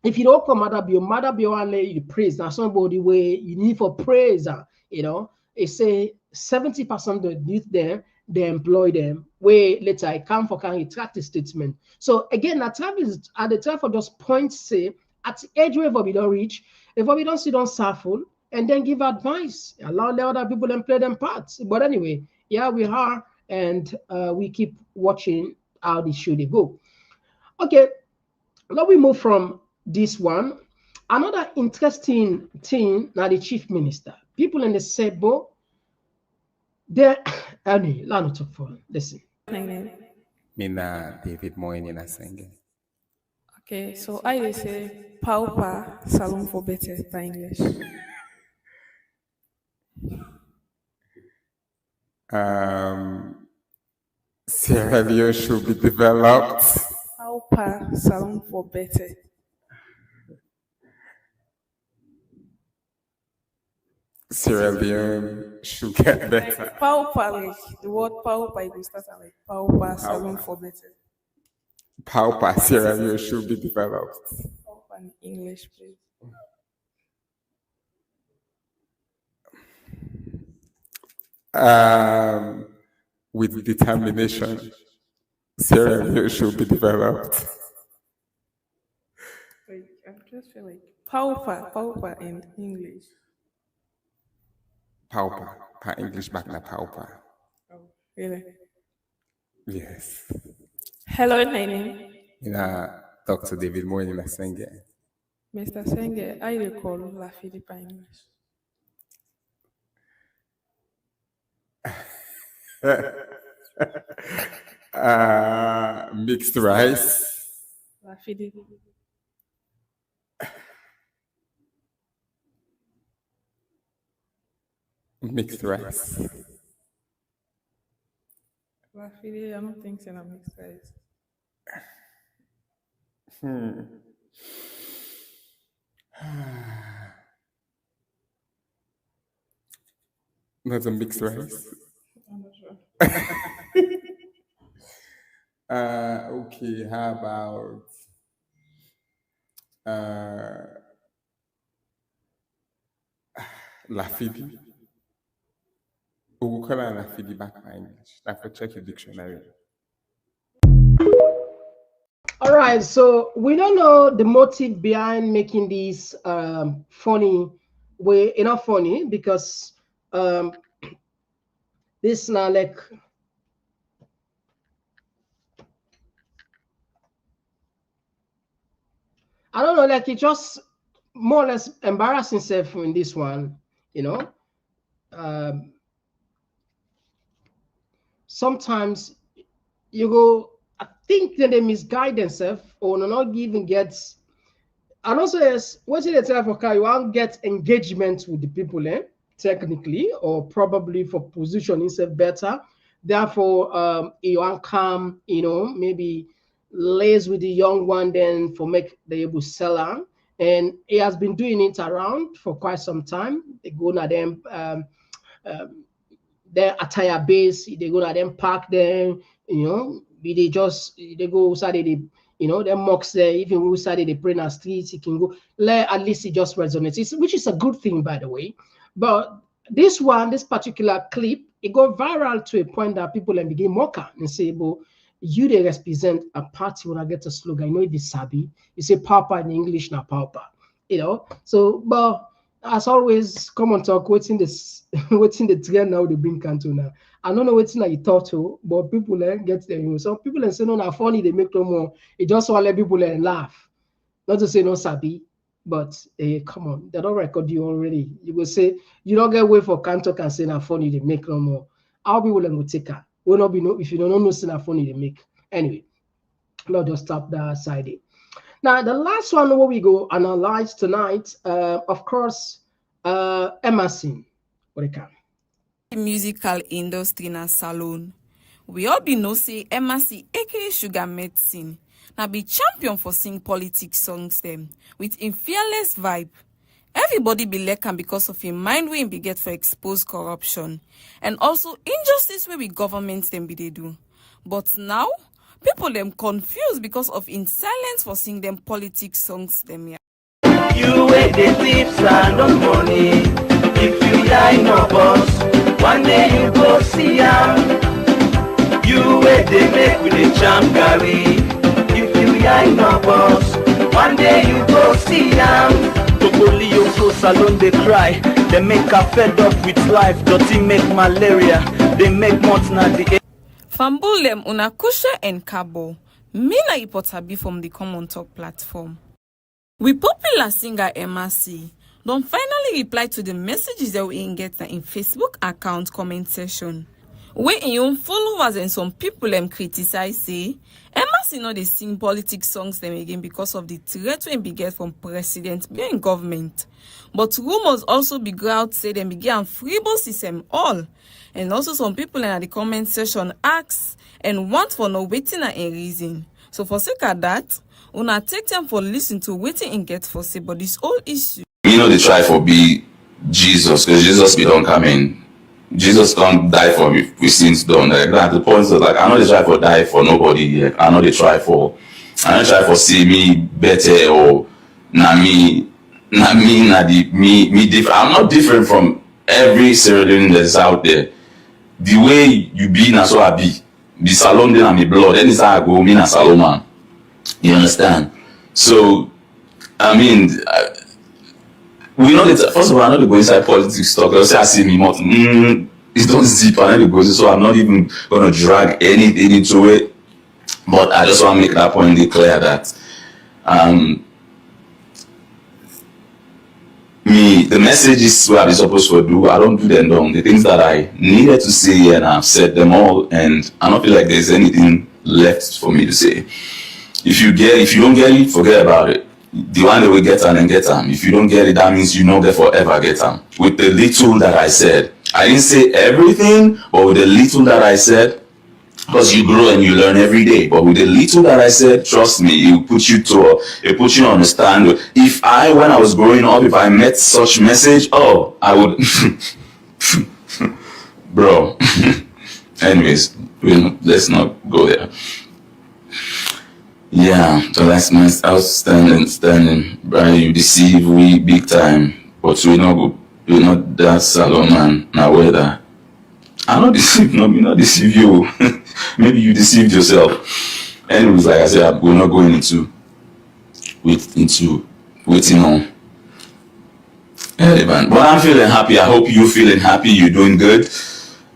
if you don't come mother be one lay you praise. Now somebody where you need for praise, you know, it say 70% of the youth there, they employ them. Where later I come for can retract the statement. So again, at time is at the time for just points say at the age where we don't reach, if we don't sit on suffer and then give advice, allow the other people and play them parts. But anyway, yeah, we are, and we keep watching how this should go. Okay, now we move from this one. Another interesting thing now the chief minister. People in the Sebo, they're anyway, not talk for listen. Mina David Moyni Nasenge. Okay, so I say pauper salon for better by English. Sierra Leone should be developed. Pauper salon for better. Sierra Leone should get better. Pauper, like the word pauper, you start like pauper salon for better. Pauper Sierra Leone should be developed. Pauper in English, please. With determination, Sierra Leone should be developed. Like, I just feel like pauper in English. Pauper, English back na pauper. Oh, really? Yes. Hello, my name. Dr. David Moyni Nasenge. Mr. Senge, I recall La Philippa English. Mixed rice. La Philippa. Mixed rice. La Philippa, I don't think so. Mixed rice. That's a mixed rice. I'm not sure. Okay, how about Lafidi? We'll call her Lafidi back by English. I have to check your dictionary. All right, so we don't know the motive behind making these funny way, enough funny because this now like I don't know, like he just more or less embarrassed himself in this one, you know. Sometimes you go, I think that they misguide themselves or not even gets. And also, yes, what's in the time for car, you won't get engagement with the people, technically, or probably for positioning himself better. Therefore, you won't come, you know, maybe lays with the young one, then for make the able seller. And he has been doing it around for quite some time. They go to them, their attire base, they go to them park there, you know, they go outside, they, you know, them mocks there, even outside they pray in the streets, he can go, at least it just resonates, which is a good thing, by the way. But this particular clip, it got viral to a point that people then begin mocking and say, well, you they represent a party when I get a slogan, you know, it is sabi, you say papa in English, now papa, you know. So, but as always, Komon-Tok, waiting this, waiting the trend now, the bring canto now. I don't know what's like you thought to, but people get there. You know, some people say no, not funny, they make no more. It just want to let people laugh. Not to say no sabi, but come on, they don't record you already. You will say you don't get away for canto can say not funny, they make no more. How people will take her. Will not be no if you don't know say not funny, they make. Anyway, I'll just stop that side. Now, the last one where we go analyze tonight, of course, Emerson. What it can. Musical industry na salon. We all be know say Emerson, aka Sugar Medicine, now be champion for sing politics songs them with in fearless vibe. Everybody be lekan because of a mind wey be get for expose corruption and also injustice where we government them be they do. But now, People them confused because of in silence for sing them politics songs them here. You wait the tips and no money. If you die no boss, one day you go see him. You wait they make with the champ Gary. If you die no boss, one day you go see him. Bolle Jos salon they cry. They make her fed up with life. Dirty make malaria. They make months na the Fambulem unakusha and Kabo. Mina ipotabi from the Komon-Tok platform. We popular singer MRC don't finally reply to the messages that we get in Facebook account comment section. Where in your followers and some people criticize say MRC not they sing politics songs them again because of the threat we be get from president being government. But rumors also be go out say them began freebo system all. And also some people in the comment section ask and want for no waiting and a reason. So for sake of that, una take time for listen to waiting and get for say but this whole issue. You know they try for be Jesus, because Jesus be don't come in. Jesus can't die for me with sins done. Like that the point is like I know they try for die for nobody. Like, I know they try for see me better or me different. I'm not different from every Syrian that's out there. The way you be na so I be. The salon then I'm a blood. Then it's how I go, me na Salomon. You understand? So I mean we know that first of all, I'm not going inside politics talk. They'll say I see me more. It don't zip and it goes, so I'm not even gonna drag anything into it. But I just want to make that point clear that the messages what I'm supposed to do, I don't do them down. The things that I needed to say and I've said them all, and I don't feel like there's anything left for me to say. If you don't get it, forget about it. The one that will get on and get on. If you don't get it, that means you know that forever get on. With the little that I said, I didn't say everything, but with the little that I said, because you grow and you learn every day. But with the little that I said, trust me, it put you to understand. When I was growing up, if I met such message, oh, I would, bro. Anyways, let's not go there. Yeah, so that's my outstanding. Brian, you deceive we big time, but we not that Salomon now whether. I not deceive, no, me not deceive you. Maybe you deceived yourself. Anyways, like I said, we're not going into waiting on. But I'm feeling happy. I hope you're feeling happy. You're doing good.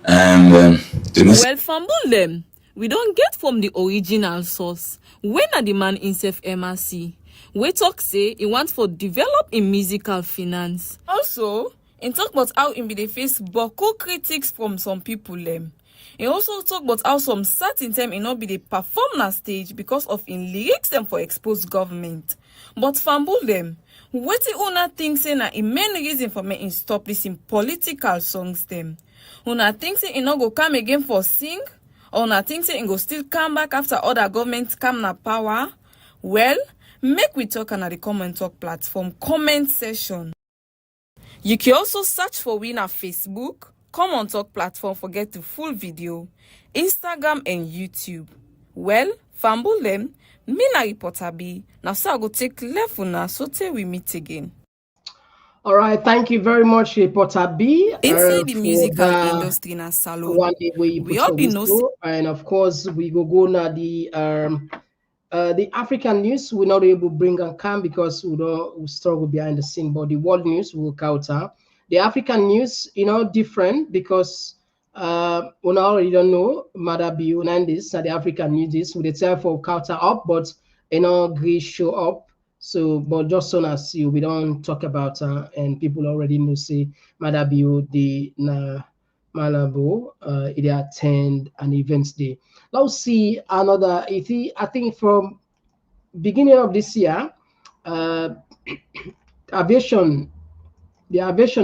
And well, fumble them. We don't get from the original source. When are the man himself MRC? We talk say he wants for develop in musical finance. Also, he talk about how he be the face boko critics from some people them. He also talk about how some certain time he not be the perform on stage because of in lyrics them for exposed government. But fumble them. What the owner think say na in main reason for me in stop listening political songs them. Una think say he not go come again for sing? Or una think say he go still come back after other governments come na power? Well, make we talk on the Komon-Tok platform comment session. You can also search for we na Facebook, Komon-Tok platform for get the full video, Instagram and YouTube. Well, fumble them, me na reporter B. Now so I go take left una so till we meet again. All right, thank you very much, Reporter B. Inside the musical industry na salon, we all be no. And of course, we go now the African news. We're not able to bring and come because we struggle behind the scene. But the world news will counter. The African news, different because we already don't know. Madabi Unandis the African news is with the time for counter up, but Greece show up. So, but just soon as we don't talk about and people already know say Madabio the na Malabo they attend an events day. Let's see another. I think from beginning of this year, the aviation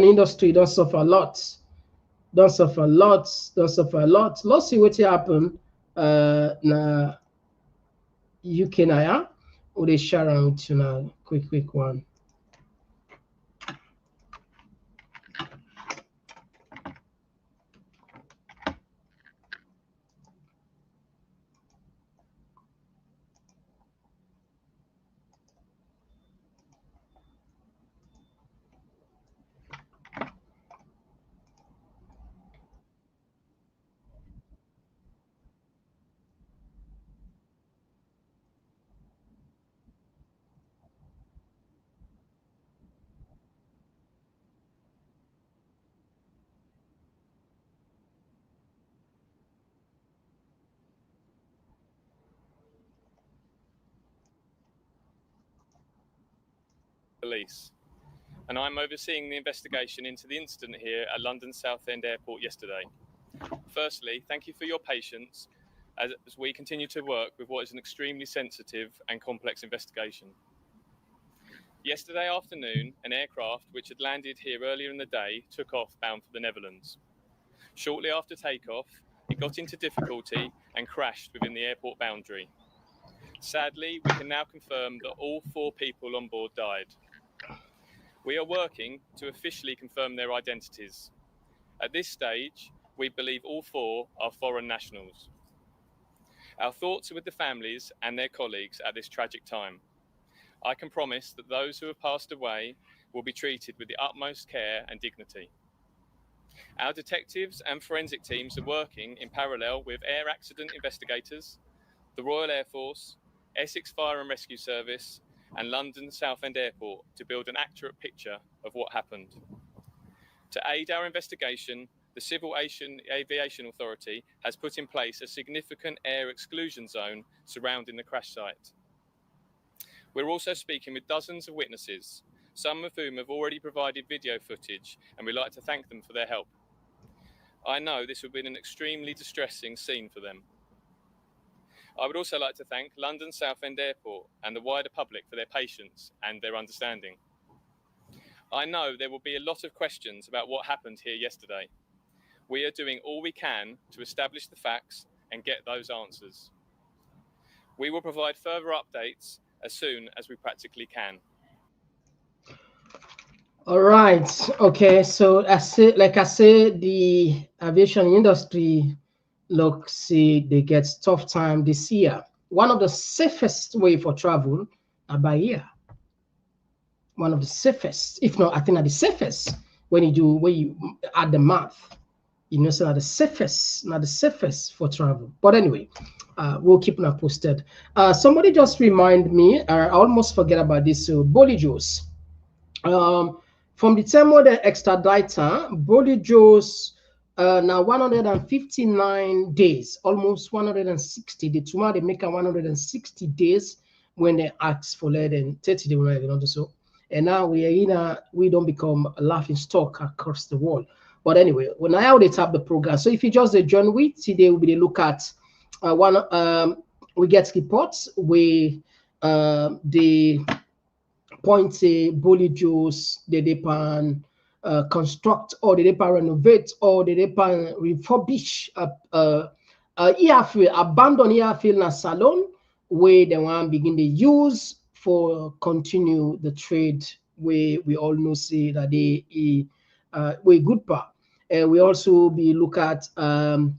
industry don't suffer a lot. Let's see what happen na UK na or they share out quick one. Police, and I'm overseeing the investigation into the incident here at London Southend Airport yesterday. Firstly, thank you for your patience as we continue to work with what is an extremely sensitive and complex investigation. Yesterday afternoon, an aircraft which had landed here earlier in the day took off bound for the Netherlands. Shortly after takeoff, it got into difficulty and crashed within the airport boundary. Sadly, we can now confirm that all 4 people on board died. We are working to officially confirm their identities. At this stage, we believe all 4 are foreign nationals. Our thoughts are with the families and their colleagues at this tragic time. I can promise that those who have passed away will be treated with the utmost care and dignity. Our detectives and forensic teams are working in parallel with air accident investigators, the Royal Air Force, Essex Fire and Rescue Service, and London Southend Airport to build an accurate picture of what happened. To aid our investigation, the Civil Aviation Authority has put in place a significant air exclusion zone surrounding the crash site. We're also speaking with dozens of witnesses, some of whom have already provided video footage, and we'd like to thank them for their help. I know this would be an extremely distressing scene for them. I would also like to thank London Southend Airport and the wider public for their patience and their understanding. I know there will be a lot of questions about what happened here yesterday. We are doing all we can to establish the facts and get those answers. We will provide further updates as soon as we practically can. All right. Okay. So like I said, the aviation industry looks they get tough time this year. One of the safest way for travel are by air. One of the safest, if not, I think are the safest when you add the math. You know, so not the safest for travel. But anyway, we'll keep them posted. Somebody just remind me, I almost forget about this. So Bolle Jos, from the time of the extraditor, Bolle Jos now 159 days, almost 160. The tomorrow they make 160 days when they ask for less than 30 days. So, and now we don't become a laughing stock across the world. But anyway, when I they tap the program, so if you just join with today, we look at we get reports where the point Bolle Jos they pan construct or they pan renovate or they pan refurbish airfield, abandoned airfield na salon where they want begin to use for continue the trade where we all know say that they we good part. We also be look at the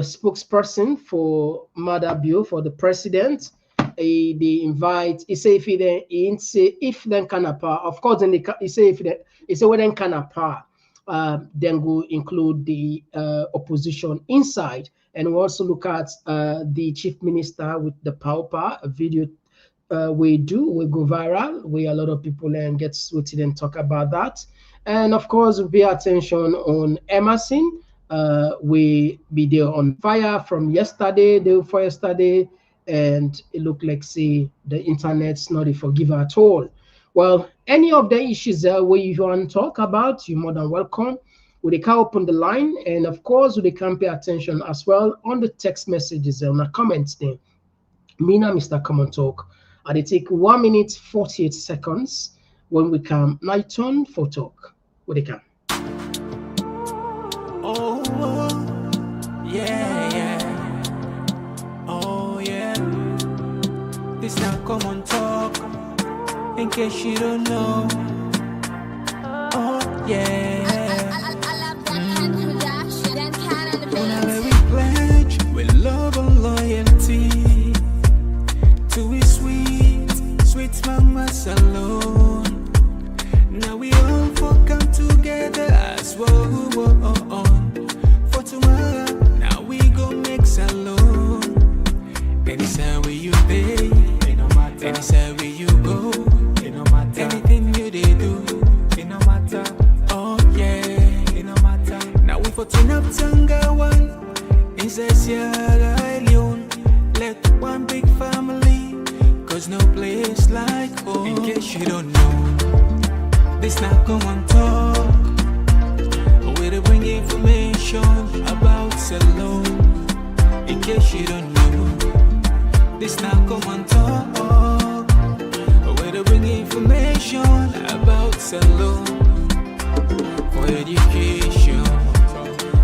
spokesperson for Madabio for the president. They invite. He say if then can apart. Of course, then he say when then can apart. Then go include the opposition inside, and we also look at the chief minister with the power a video. We go viral. We a lot of people and get switched and talk about that. And of course, pay attention on Emerson. We be there on fire from yesterday, day before yesterday, and it looked like the internet's not a forgiver at all. Well, any of the issues where you want to talk about, you're more than welcome. We can open the line, and of course, we can pay attention as well on the text messages and the comments there. Mina, Mr. Komon-Tok, and they take 1 minute 48 seconds when we come. Night turn for talk. What they can. Oh, yeah. Oh, yeah. This now Komon-Tok. In case you don't know. Oh, yeah. Whenever we pledge with love and loyalty to a sweet mama salon. Now we all come together as well. For tomorrow, now we go make salon. Anytime where you pay, anytime where you go, anything you they do, oh yeah, now we for turn up Tanga one, inside Sierra Leone, let one big family, cause no place like home. In case you don't know. This now Komon-Tok. Where they bring information about Salon. In case you don't know, this now Komon-Tok. Where they bring information about Salon. For education,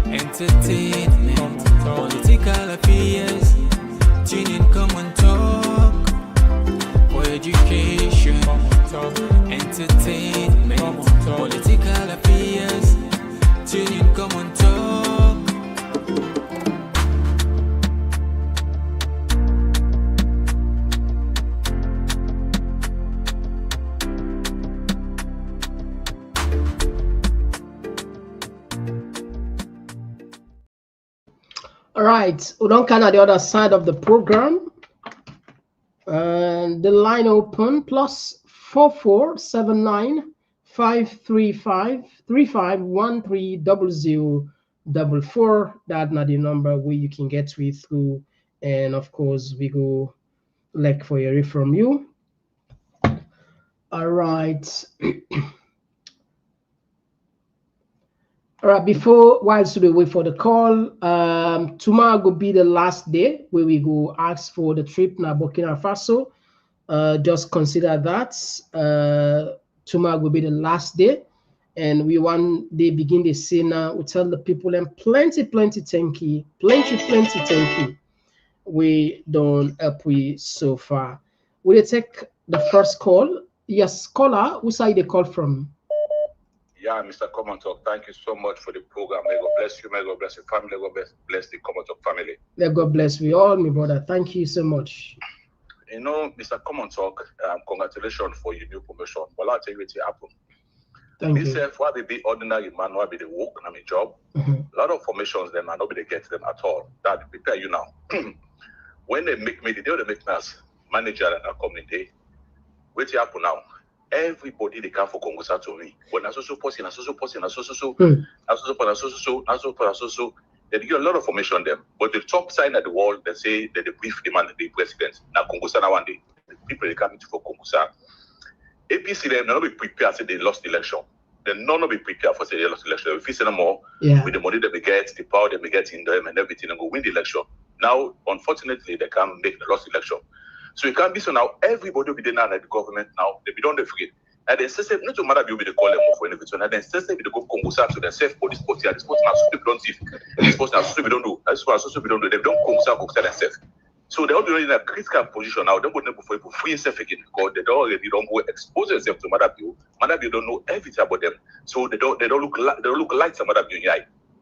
entertainment, political affairs. Tune in Komon-Tok. For education, entertainment, political affairs. Tune in Komon-Tok. All right, we don't count at the other side of the program. And the line open +4479 535 35130044. That's not the number where you can get with through. And of course, we go like for a from you. All right. All right, whilst we wait for the call, tomorrow will be the last day where we go ask for the trip na Burkina Faso. Just consider that. Tomorrow will be the last day. And we want they begin the scene now. We tell the people and plenty thank you. Plenty thank you. We don't help we so far. We'll take the first call. Yes, caller, who side they call from? Yeah, Mr. Komon-Tok, thank you so much for the program. May God bless you. May God bless your family. May God bless the Komon-Tok family. May God bless we all, my brother. Thank you so much. You know, Mr. Komon-Tok, congratulations for your new promotion. Well, I'll tell you what happened. Thank you. Myself, why be ordinary man, why be the work, and my job. A lot of formations, them, and nobody get them at all. That prepare you now. When they make me, they make me as manager and a community. What happen now? Everybody they come for Congress to me. When I so person, they give a lot of information them. But the top side of the world, they say that they brief the man, the president. Now Congress now one day, the people they come for Congress. APC them not be prepared say they lost the election. They not be prepared for say they lost the election. If you say no more with the money that they get, the power that they get in them and everything, and go win the election. Now, unfortunately, they can't make the lost election. So it can't be so now. Everybody will be there now at the government now. They be done the free. And then say not to matter if they call them for anything. And then say they go Congo to themselves for this sport here. This sport now so people don't see. This sport now so we don't do. This sport so we don't do. They don't Congo themselves. So they all do in a critical position now. They go for free self again because they already don't go expose themselves to Mother Bill. Mother Bill don't know everything about them. So they don't look like some Mother Bill.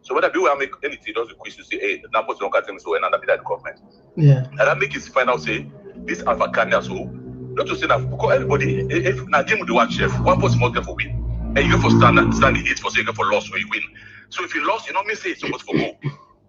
So Mother Bill will make anything does the question say, hey, now put don't catch them so and another be that government. Yeah. And that make his final say. This Alpha Kanya, so not to say that because everybody, if now game with the one chef, one person must get for win, and you go for stand the hit for say for loss where you win. So if you lost, you know me say it's supposed for go,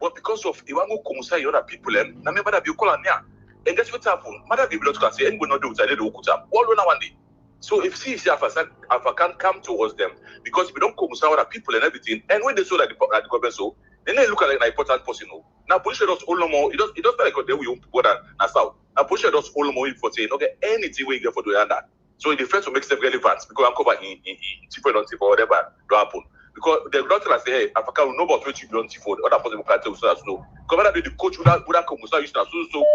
but because of you want to come say other people, now remember that you call on here, and guess what happened? Mother people don't say, and we not do it. I did all on one day. So if Alpha can come towards them because if we don't come say other people and everything, and when they saw that the government so. Then they look at like an important person. Now, Polish does all no more. It does like they will go down and south. Now, Polish does all no more for saying, okay, anything we get for doing that. So, in the first to make stuff relevant because I'm covered in different or whatever do happen. Because the doctor say, hey, Africa will know about what you don't see for the other person who can tell you so as no. Because that the coach would have come to use that. So.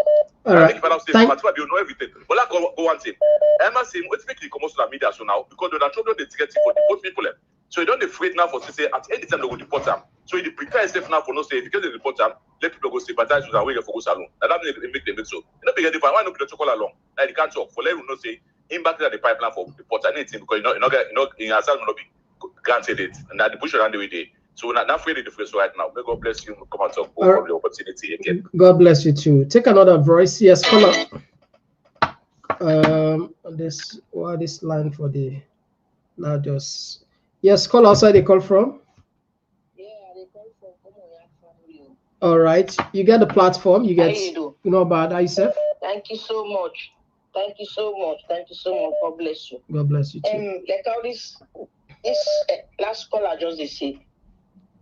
All right. You know everything. But let's go one thing. Emma saying, what's making the commercial media so now? Because the children they get for the both people. So you don't afraid now for to say at any time they will deport them. So you prepare yourself now for no say because they report them, let people go sympathize with and wait for go salon. And that make them so. You know, because why not people call along? Like they can't talk for let you know say in back to the pipeline for deport anything because you know in yourself not be granted it and that the push around the way they. So we're not afraid of the face right now. May God bless you. Come and talk for the opportunity again. God bless you too. Take another voice. Yes, call up. This line for the now just. Yes, call outside. They call from. Yeah, they call from Komon-Tok. All right, you get the platform. You get. You know about yourself. Thank you so much. Thank you so much. Thank you so much. God bless you. God bless you too. Like how this last caller just they say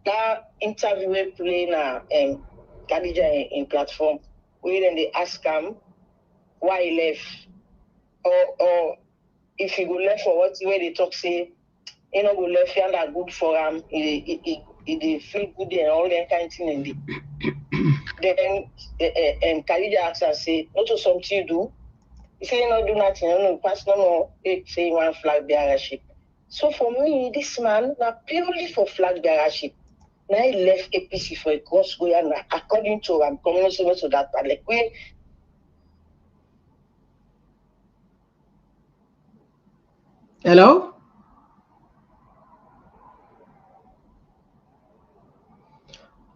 that interview we play now Khadija in platform. We then they ask him why he left or if he go left for what where they talk say. you know, go left hand are good for him. He feel good and all that kind of thing. Then Khadija asks and say, "What is something you do? If you not do nothing, you know, pass no more. Say you want flag bearership." So for me, this man, not purely for flag bearership. Now he left APC for a cross go and according to coming so that like we. Hello?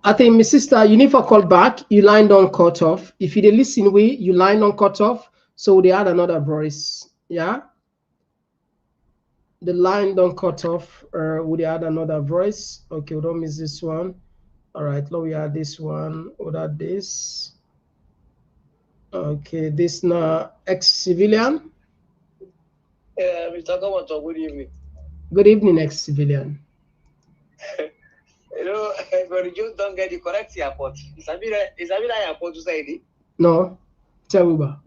I think, my sister, you need to call back. You line don't cut off. If you dey listen way, you line don't cut off. So they add another voice. Yeah? The line don't cut off. Would they add another voice? Okay, we don't miss this one. All right, now we add this one. What add this? Okay, this now ex-civilian. Mr. Komon-Tok, good evening. Good evening, ex-civilian. You know, but you just don't get the correct airport. Is that airport to say it? No, tell me about.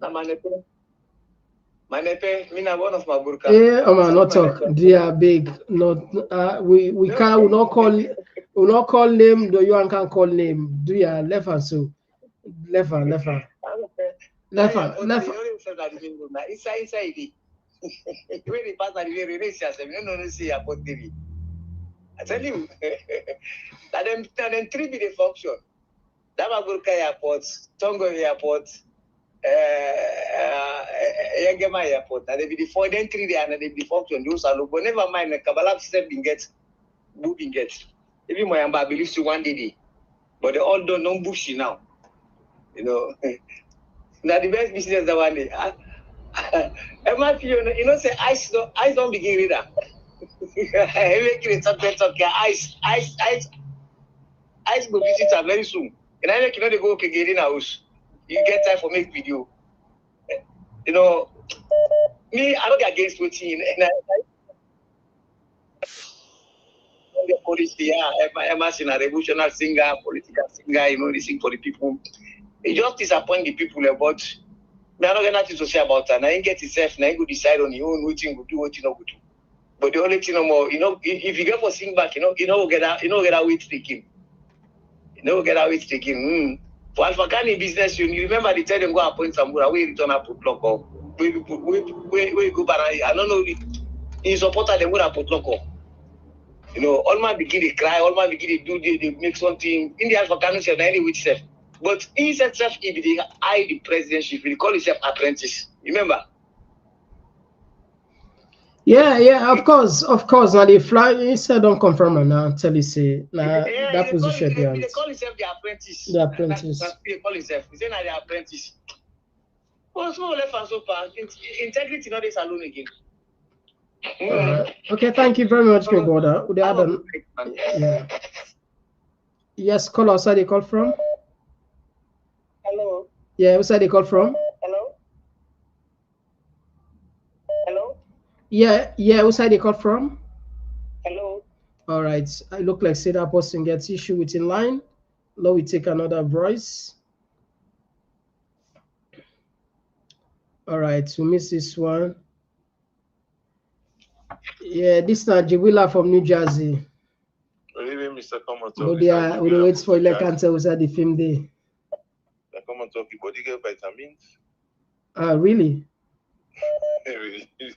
My nepe, me na one of Magburaka. Eh, oh man, not talk. They are big. Not we can't. We not call. We not call name. Do you can call name? Do ya left hand so? Left hand. Inside. When the pass the very race, you don't see airport TV. I tell you, that them three be the function. That Magburaka airport, Tongo airport. Yagema airport, and they be the 4 then 3 there, and they be the function. Those are low, but never mind. The Kabbalah step in get, moving get. Even my amba believes to one day, but they all don't know bushy now. You know, now the best business that one day. You know, say ice don't begin reader. Making ice go visit her very soon. And I know they go okay get in house. You get time for make video. You know, me, I don't get against routine. The police, Emma's in a revolutionary singer, political singer, you know, they sing for the people. It just disappoint the people about. I don't get nothing to say about that. I ain't get itself, now you go decide on your own what you go do, what you not go do. But the only thing no more, you know, if you go for sing back, you know get that weight taking. You know get that weight taking. For Alpha Kani business, you remember they tell them go appoint somewhere, we return up put lock up. We go back. I don't know. In supporter them go put lock up. You know, all man begin to cry, all man begin to do they make something. In the Alpha Kani self, any with self. But he said self, if they hide the presidency, he call himself apprentice. Remember? Yeah, of course. Now they fly. He said don't confirm now until he say that position there. They call himself the apprentice. The apprentice. They call himself. He say now the apprentice. Well, so left and so far. Integrity not is alone again. Okay, thank you very much, my brother. Yeah. Yes, call outside they call from. Hello. Yeah, what's that they call from? Hello. Hello. Yeah, what's that they call from? Hello. All right, I look like say that person gets issue with in line. Now we take another voice. All right, we miss this one. Yeah, this is Jibila from New Jersey. Good evening, Mr. Komon-Tok. We wait for you can't tell us at the film day. Mr. Komon-Tok, your body get vitamins. Really? It's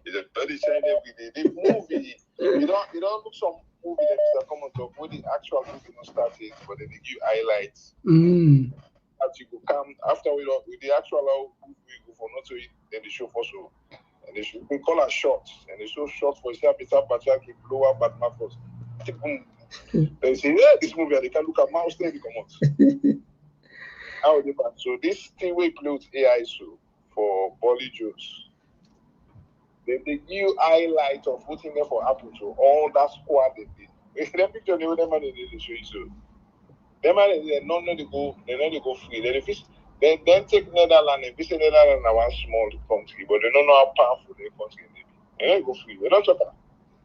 a very shiny every day. The movie, you don't look some movie that Mr. Komon-Tok where the actual movie not started, but then they give highlights. As you go come after we the actual movie we go for not to it, then they show for so. And they should we call us short, and they show short for Mr. Bachaki lower but not first. They say, yeah, this movie they can look at mouse thing come out. How they back? So this thing we play with AI so for Bolle Jos. They give highlight of putting there for Apple to all that squad they did. That picture they them man they show you so. Them man they not they go free. They then take Netherlands and visit Netherlands in one small country, but they don't know how powerful the country may be. They don't go free. They don't suffer.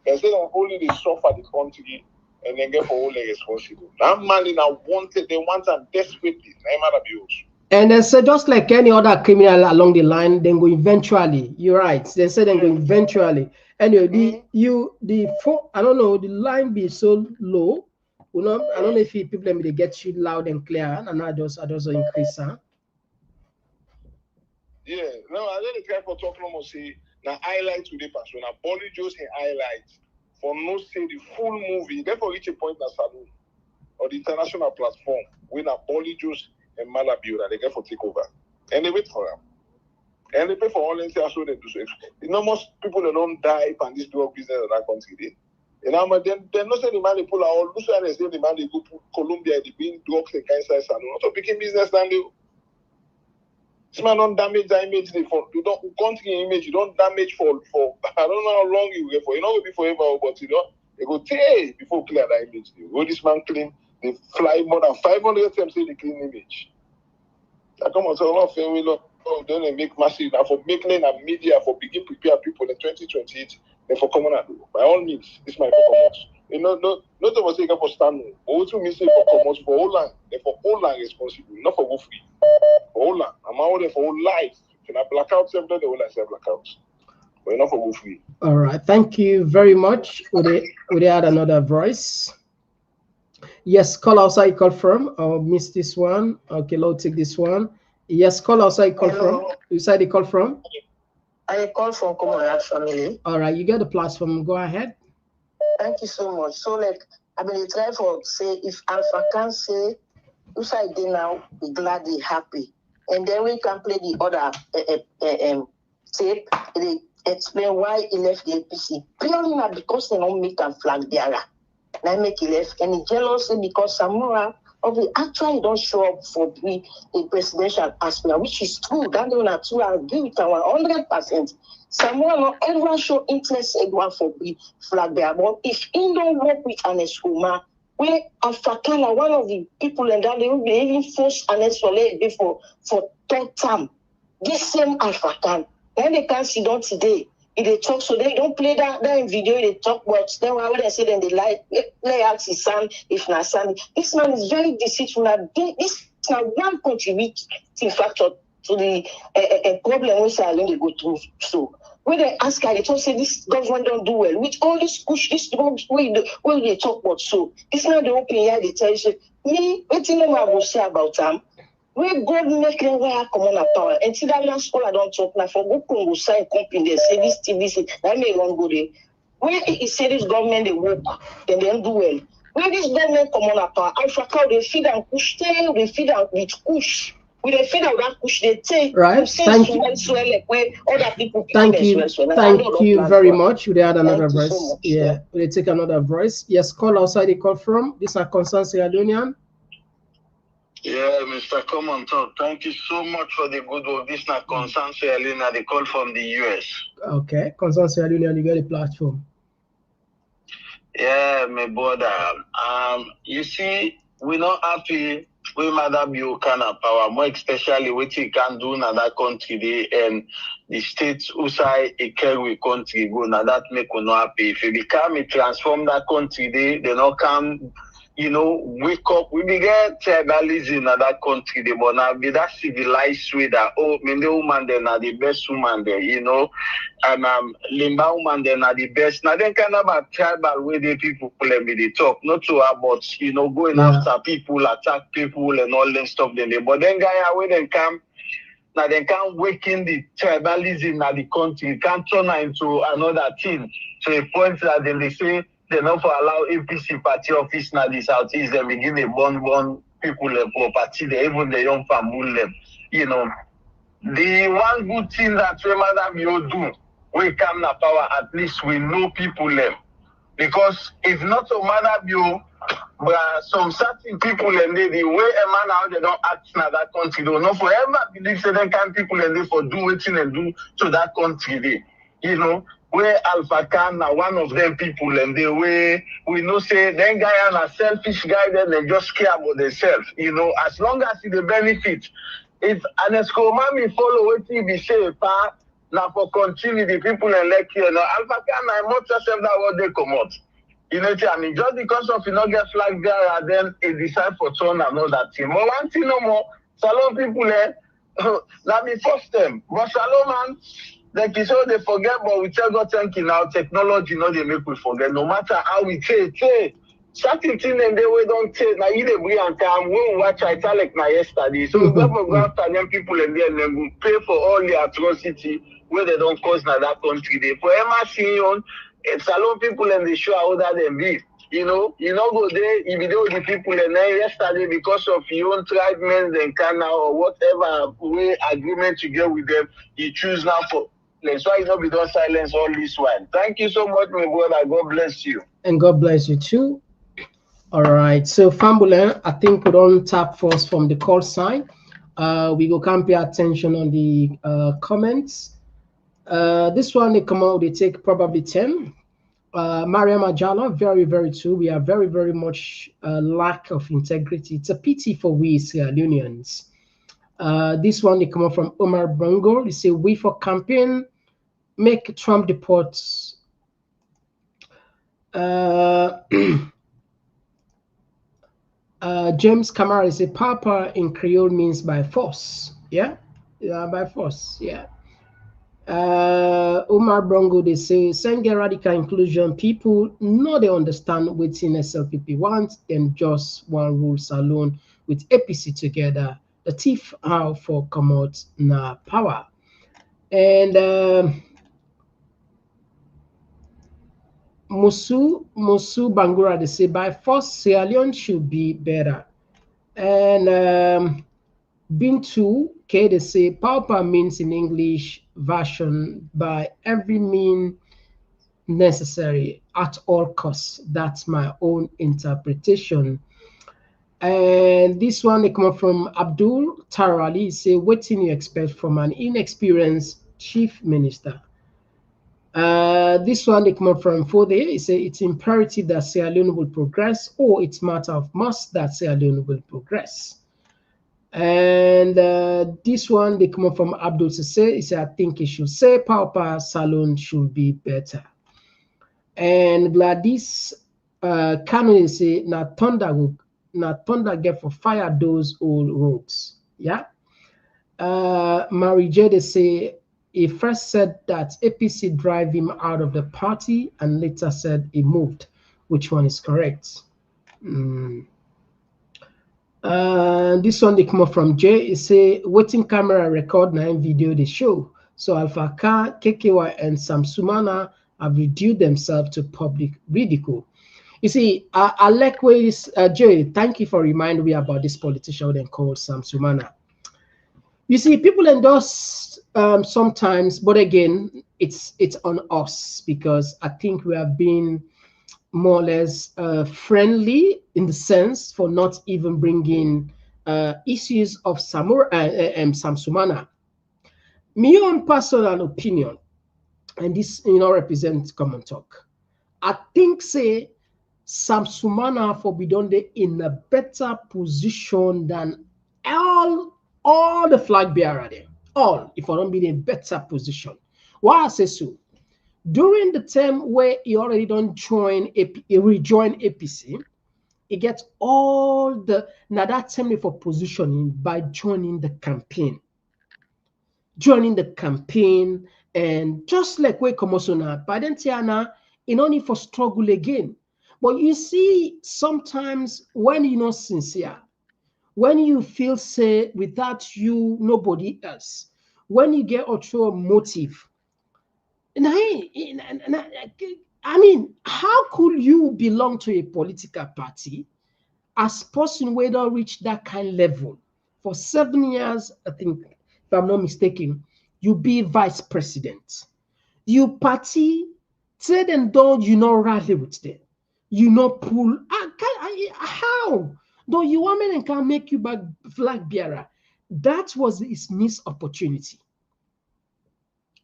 They say that only they suffer the country and then get for all the responsible. That man they now wanted, they want them desperately. They might be also. And they say just like any other criminal along the line, then go eventually. You're right. They say then go eventually. Anyway, I don't know, the line be so low. You know, I don't know if people let me they get you loud and clear, and I just increase, huh? Yeah, no, I don't care for talking almost say now highlight to the person. Now Bolle Jos in highlight for no say the full movie. Therefore, reach a point in Saloon or the international platform when a Bolle Jos and Magburaka they get for take over. And they wait for them. And they pay for all entire so they do so. You know, most people that don't die and this drug business in that country. You know, but then not say the man they pull out, look at the man they go to Colombia, they bring drugs and cancer Saloon. Also picking business and they this man don't damage the image you don't country image, you don't damage for I don't know how long you wait for. You know it'll be forever, but you know, it go take before clear that image. Will this man clean, they fly more than 500 times in the clean image. I come on, so a lot of family then they make massive now for making a media for begin prepare people in 2028 and for common by all means, this might for common. You know, not of us say for standing, but also means say for common for all land, and for all land responsible, not for go free. For all land. I'm out there for all life. Can I black out 7 days, they will like 7 blackouts. But enough for go free. All right, thank you very much. Would they add another voice? Yes, call outside, call from. I'll miss this one. Okay, let's take this one. Yes, call outside, call from. You said they call from? I call from Komon-Tok family. All right, you get the platform. Go ahead. Thank you so much. So, like, I mean, try for say if Alpha can say, if I did now, be glad, be happy, and then we can play the other tape. They explain why he left the APC. Purely not because they don't make a flag there. Now make he left, and he jealousy because Samora of the actually don't show up for the presidential aspirant, which is true. That they are true. I agree with 100%. Someone everyone show interest in one for the flag there. But if he don't work with an Eskuma, where Africana, one of the people and that they will be even forced an Eskole for third term. This same African, then they can't sit down today. If they talk, so they don't play that in video, they talk, but then why would they say then they lie, play out his son, if not son. This man is very deceitful. This is not one contributing factor to the problem which I they go through. So when they ask her, they talk say this government don't do well. With all this push, this drugs where they talk about so this not the open here, they tell you me, what you know I will say about them. We God make them where come on power. And see that last call I don't talk now for go Congo sign company, they say this TVC, that may one go there. Where he say this government they work, then they don't do well. Where this government come on power, Africa they feed and push, they feed out with push. With the feed out that push, they take right. Thank you. Where other people thank you very much. Would they add another voice? So yeah, will they take another voice? Yes, call outside the call from. This is Constance Adonian. Yeah, Mr. Komon-Tok, thank you so much for the good work. This is not Constance Elena, the call from the US. Okay, Constance Elena, you get the platform. Yeah, my brother. You see, we're not happy with Magburaka kind of power, more especially what he can do in that country there, and the states who say a carry country go, now that make us not happy. If it become a transform that country there, they not come. You know, wake up. We began tribalism in that country, but now be that civilized way that the woman then are the best woman there, you know, and Limba woman then are the best. Now then kind of a tribal way the people play me they talk, not so about going after people, attack people and all that stuff then. But then guy away then come. Now they can't waken the tribalism in the country, it can't turn into another thing. So a point that then they say. They not for allow APC party office now the Southeast, they begin the born people property, they even the young family them. You know. The one good thing that Magburaka do, we come na power, at least we know people them. Because if not so Magburaka, but some certain people and the way a man how they don't act in that country, they will not forever believe certain kind of people and they for do what and do to that country they. You know. Where Alpha Khan now one of them people and the way we know say then guy and a selfish guy then they just care about themselves. You know, as long as the benefit. If an Escomami follow what he say now for continue the people elect here now Alpha Khan I must accept that what they come out. You know what I mean? Just because of you not get flag there and then it decide for turn another team. But one thing no more Salon people, let me first them. But Salon man, like you say, they forget, but we tell God thank you now. Technology, they make we forget. No matter how we say, certain things and they we don't say. Now you dey bring and time we watch italic now yesterday. So we go after them people and then we pay for all the atrocity where they don't cause na that country. They for Emma Salon people and they show how that them be. You know go there, if you know the people and then yesterday because of your own tribesmen and Kana or whatever way agreement you get with them, you choose now for. That's why you not be done silence all this while. Thank you so much, my brother. God bless you. And God bless you too. All right. So Fambulin, I think we don't tap first from the call sign. We go can pay attention on the comments. This one they come out, they take probably 10. Mariam Ajala, very, very true. We are very, very much lack of integrity. It's a pity for we Sierra Leoneans. This one they come up from Omar Bongo. They say we for campaign make Trump deport. James Kamara say Papa in Creole means by force. Yeah, by force. Yeah. Omar Brongo, they say send radical inclusion. People know they understand what's in SLPP wants, then just one rules alone with APC together. The thief how for come out na power. And Musu Bangura, they say by force Sierra Leone should be better. And Bintu K, they say pauper means in English version by every mean necessary at all costs. That's my own interpretation. And this one they come up from Abdul Tarali, say what do you expect from an inexperienced chief minister? This one they come up from Fode, it say it's imperative that Sierra Leone will progress, or it's matter of must that Sierra Leone will progress. And this one they come up from Abdul to say, he said I think he should say Paupa Salon should be better. And Gladys Kanu say na thunder get for fire those old roads. Yeah. Mary J they say he first said that APC drive him out of the party and later said he moved. Which one is correct? This one they come up from Jay. It say waiting camera record 9 video they show. So Alpha K, KKY, and Samsumana have reduced themselves to public ridicule. You see, I like where this Jay. Thank you for reminding me about this politician then called Samsumana. You see, people endorse sometimes, but again, it's on us because I think we have been more or less friendly in the sense for not even bringing issues of Samsumana. My own personal opinion, and this represents Komon-Tok. I think say Samsumana for Bidonde in a better position than all the flag bearer there. All, if I don't be in a better position. Why I say so? During the time where he already don't rejoin APC, he gets all the now that time for positioning by joining the campaign. Joining the campaign, and just like where Komosona, by then Tiana, you don't need for struggle again. But you see, sometimes when you're not sincere, when you feel say without you, nobody else, when you get ultra motive. I mean, how could you belong to a political party as person where don't reach that kind of level? For 7 years, I think, if I'm not mistaken, you be vice president. You party, said and done, you not rally with them. You not pull. How? Though you woman and can make you back flag bearer. That was his missed opportunity.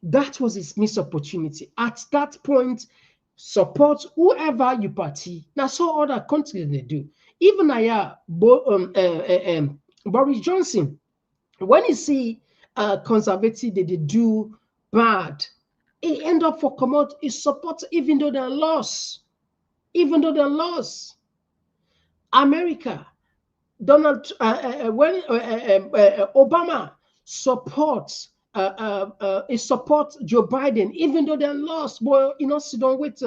That was his missed opportunity. At that point, support whoever you party. Now, so other countries they do. Even Boris Johnson, when you see conservative they do bad, it end up for come out is support even though they lost. Even though they lost. America, Obama supports support Joe Biden, even though they're lost. Boy, sit down with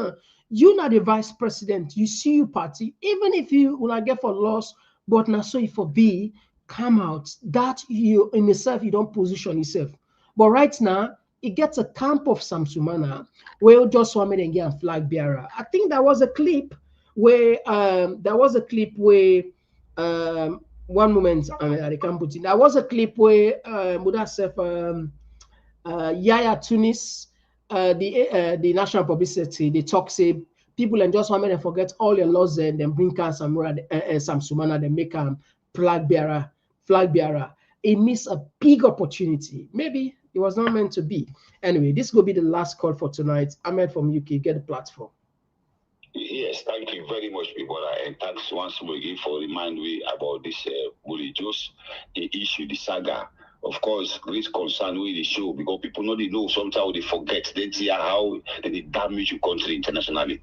you not the vice president. You see your party, even if you will not get for loss, but now so if for be come out that you in yourself you don't position yourself. But right now it gets a camp of Samsumana where just want me and get flag bearer. I think there was a clip where one moment I can't put in. There was a clip where Mudasef Yaya Tunis, the national publicity, they talk say people and just want me to forget all your laws and then bring some Sumana, they make flag bearer. It missed a big opportunity. Maybe it was not meant to be. Anyway, this will be the last call for tonight. Ahmed from UK, get the platform. Yes, thank you very much, people, and thanks once more again for reminding me about this Bolle Jos, the issue, the saga. Of course, great concern with the show because people know sometimes they forget. They see how they damage your country internationally.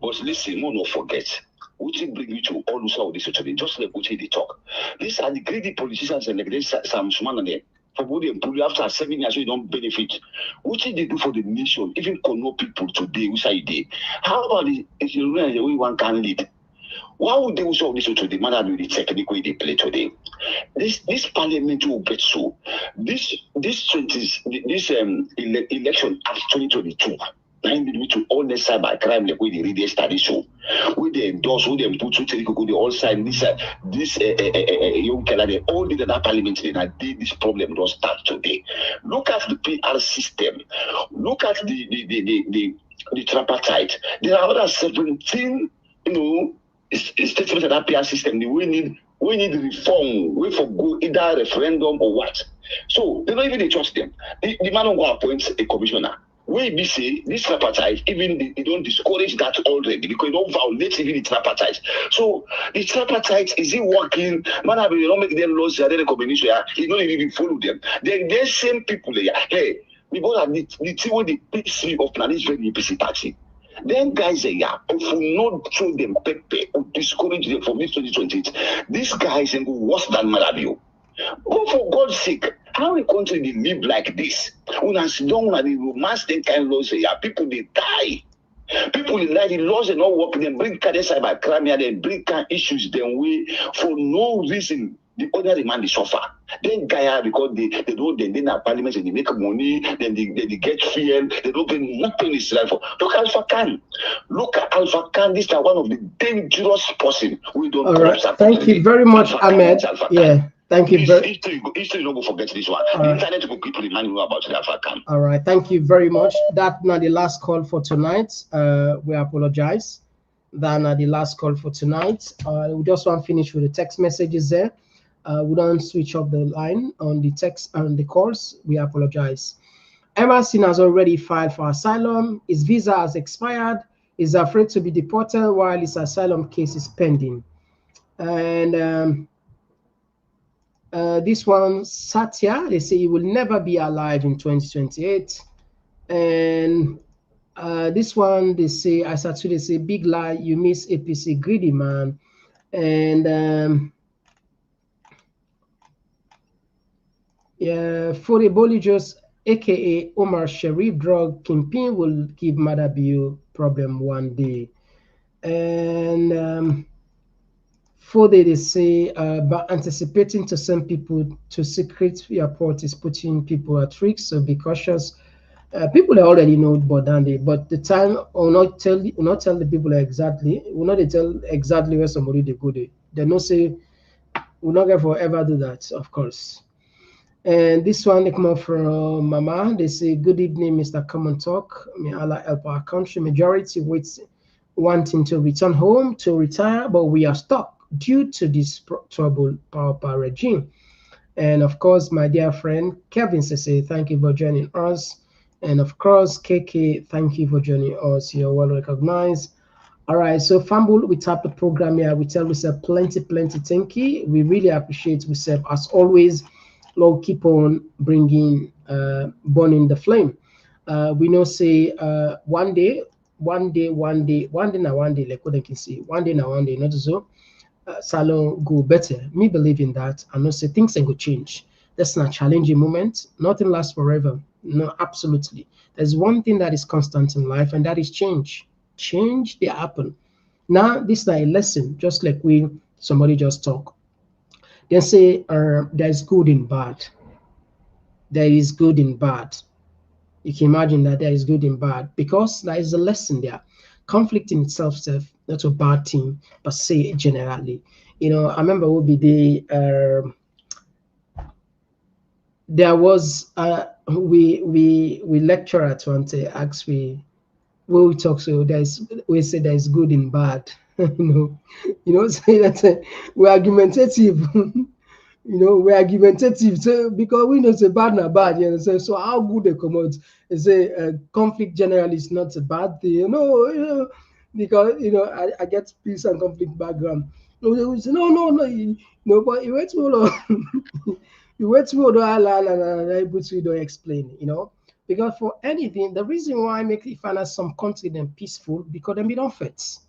But listen, no forget. What will bring you to all those of this today? Just like what they talk. These are the greedy politicians and like some man and for what they employ after 7 years, you don't benefit. What did they do for the nation? Even know people today, which I did. How about the way one can lead? Why would they also this to the manner of the technique way they play today? This parliament will get so. This election at 2022. To all the cyber crime like we the read study show. We they endorse, we they put to the all side this young Canada, all the other parliament this problem don't start today. Look at the PR system, look at the tripartite. There are other 17, statements of that PR system. We need reform. We for go either referendum or what. So they don't even trust them. The man will go appoint a commissioner. We say this tripartite, even they don't discourage that already because they don't violate even the tripartite. So the tripartite is it working? Man, I don't make them laws. They don't even follow them. Then the same people there. Hey, we both have the thing with the PC of this very PC party. Then guys, if we not show them pepe or discourage them from this 2020, these guys are worse than Malavio. But for God's sake, how a country they live like this? When I sit down and the romance they kind laws, people they die. People in the laws are not working, they bring cyber crime here, they bring issues them way for no reason. The ordinary man they suffer. Then Gaia because they don't then have parliament and they make money, then they get fuel, they don't get nothing in Israel for. Look at Alpha Khan. Look at Alpha Khan. This is one of the dangerous person we don't. All right. Thank you very much, Ahmed. Yeah. Thank you very much. History don't go forget this one. The internet will keep reminding you about the Alpha Khan. All right. Thank you very much. That's not the last call for tonight. We apologize. That's not the last call for tonight. We just want to finish with the text messages there. We don't switch off the line on the text and the calls. We apologize. Emerson has already filed for asylum. His visa has expired. He's afraid to be deported while his asylum case is pending. And this one, Satya, they say he will never be alive in 2028. And this one, they say, Asatu, they say, big lie, you miss APC, greedy man. And for the Bolle Jos, aka Omar Sharif drug kingpin, will give Madabiu problem one day. And for they say, but anticipating to send people to secret airport is putting people at risk, so be cautious. People already know about that, but the time will not tell the people exactly. Will not tell exactly where somebody they go. They no say will not get forever do that, of course. And this one they come up from Mama. They say, good evening, Mr. Komon-Tok. May Allah help our country. Majority wanting to return home to retire, but we are stuck due to this troubled power regime. And of course, my dear friend Kevin says, thank you for joining us. And of course, KK, thank you for joining us. You're well recognized. All right, so Fambul, we tap the program here. We tell ourselves plenty thank you. We really appreciate ourselves as always. Lord, keep on bringing, burning the flame. We know say one day, like what I can see, one day, not so. salon go better. Me believe in that. And also things can go change. That's not a challenging moment. Nothing lasts forever. No, absolutely. There's one thing that is constant in life, and that is change. Change, they happen. Now, this is a lesson, just like somebody just talk. They say there's good and bad. There is good and bad. You can imagine that there is good and bad because there is a lesson there. Conflict in itself, not a bad thing, but say generally. I remember there was we lecture at one day asked we talk, so we say there's good and bad. Say that we're argumentative. We're argumentative, so because we know it's a bad and bad, so how good they come out and say conflict generally is not a bad thing, because I get peace and conflict background. They say, no, but you wait to you wait to don't explain, because for anything, the reason why I make it find some country them peaceful because them be don't fit.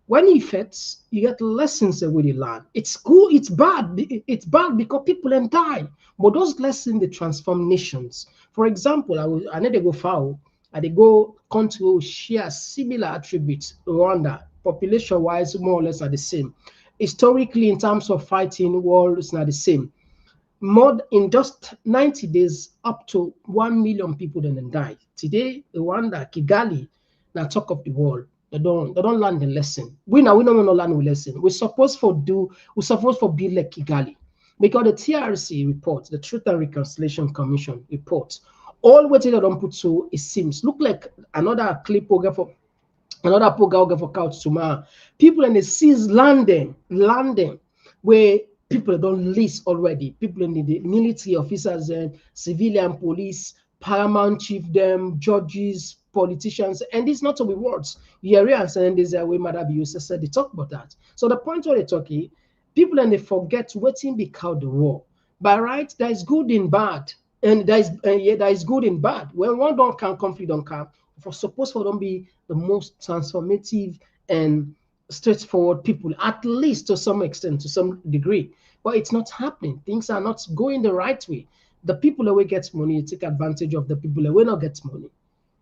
When it fits, you get lessons that we learn. It's good, it's bad. It's bad because people then die. But those lessons, they transform nations. For example, I need to go foul. I they go country who share similar attributes. Rwanda, population-wise, more or less are the same. Historically, in terms of fighting, war is not the same. More in just 90 days, up to 1 million people then died. Today, Rwanda, Kigali, now talk of the world. They don't learn the lesson. We don't want to learn the lesson. We're supposed to be like Kigali. Because the TRC report, the Truth and Reconciliation Commission report, all what they don't put so it seems look like another clip for couch tomorrow. People in the seas landing where people don't list already. People in the military officers and civilian police, paramount chief, them judges, politicians, and it's not to be words. You and this way Madam Yusuf said they talk about that. So the point where they talking, people and they forget waiting because the war. By right, there is good and bad, and there is good and bad. When one don't come, conflict don't come. Suppose for them be the most transformative and straightforward people, at least to some extent, to some degree. But it's not happening. Things are not going the right way. The people that will get money take advantage of the people that will not get money.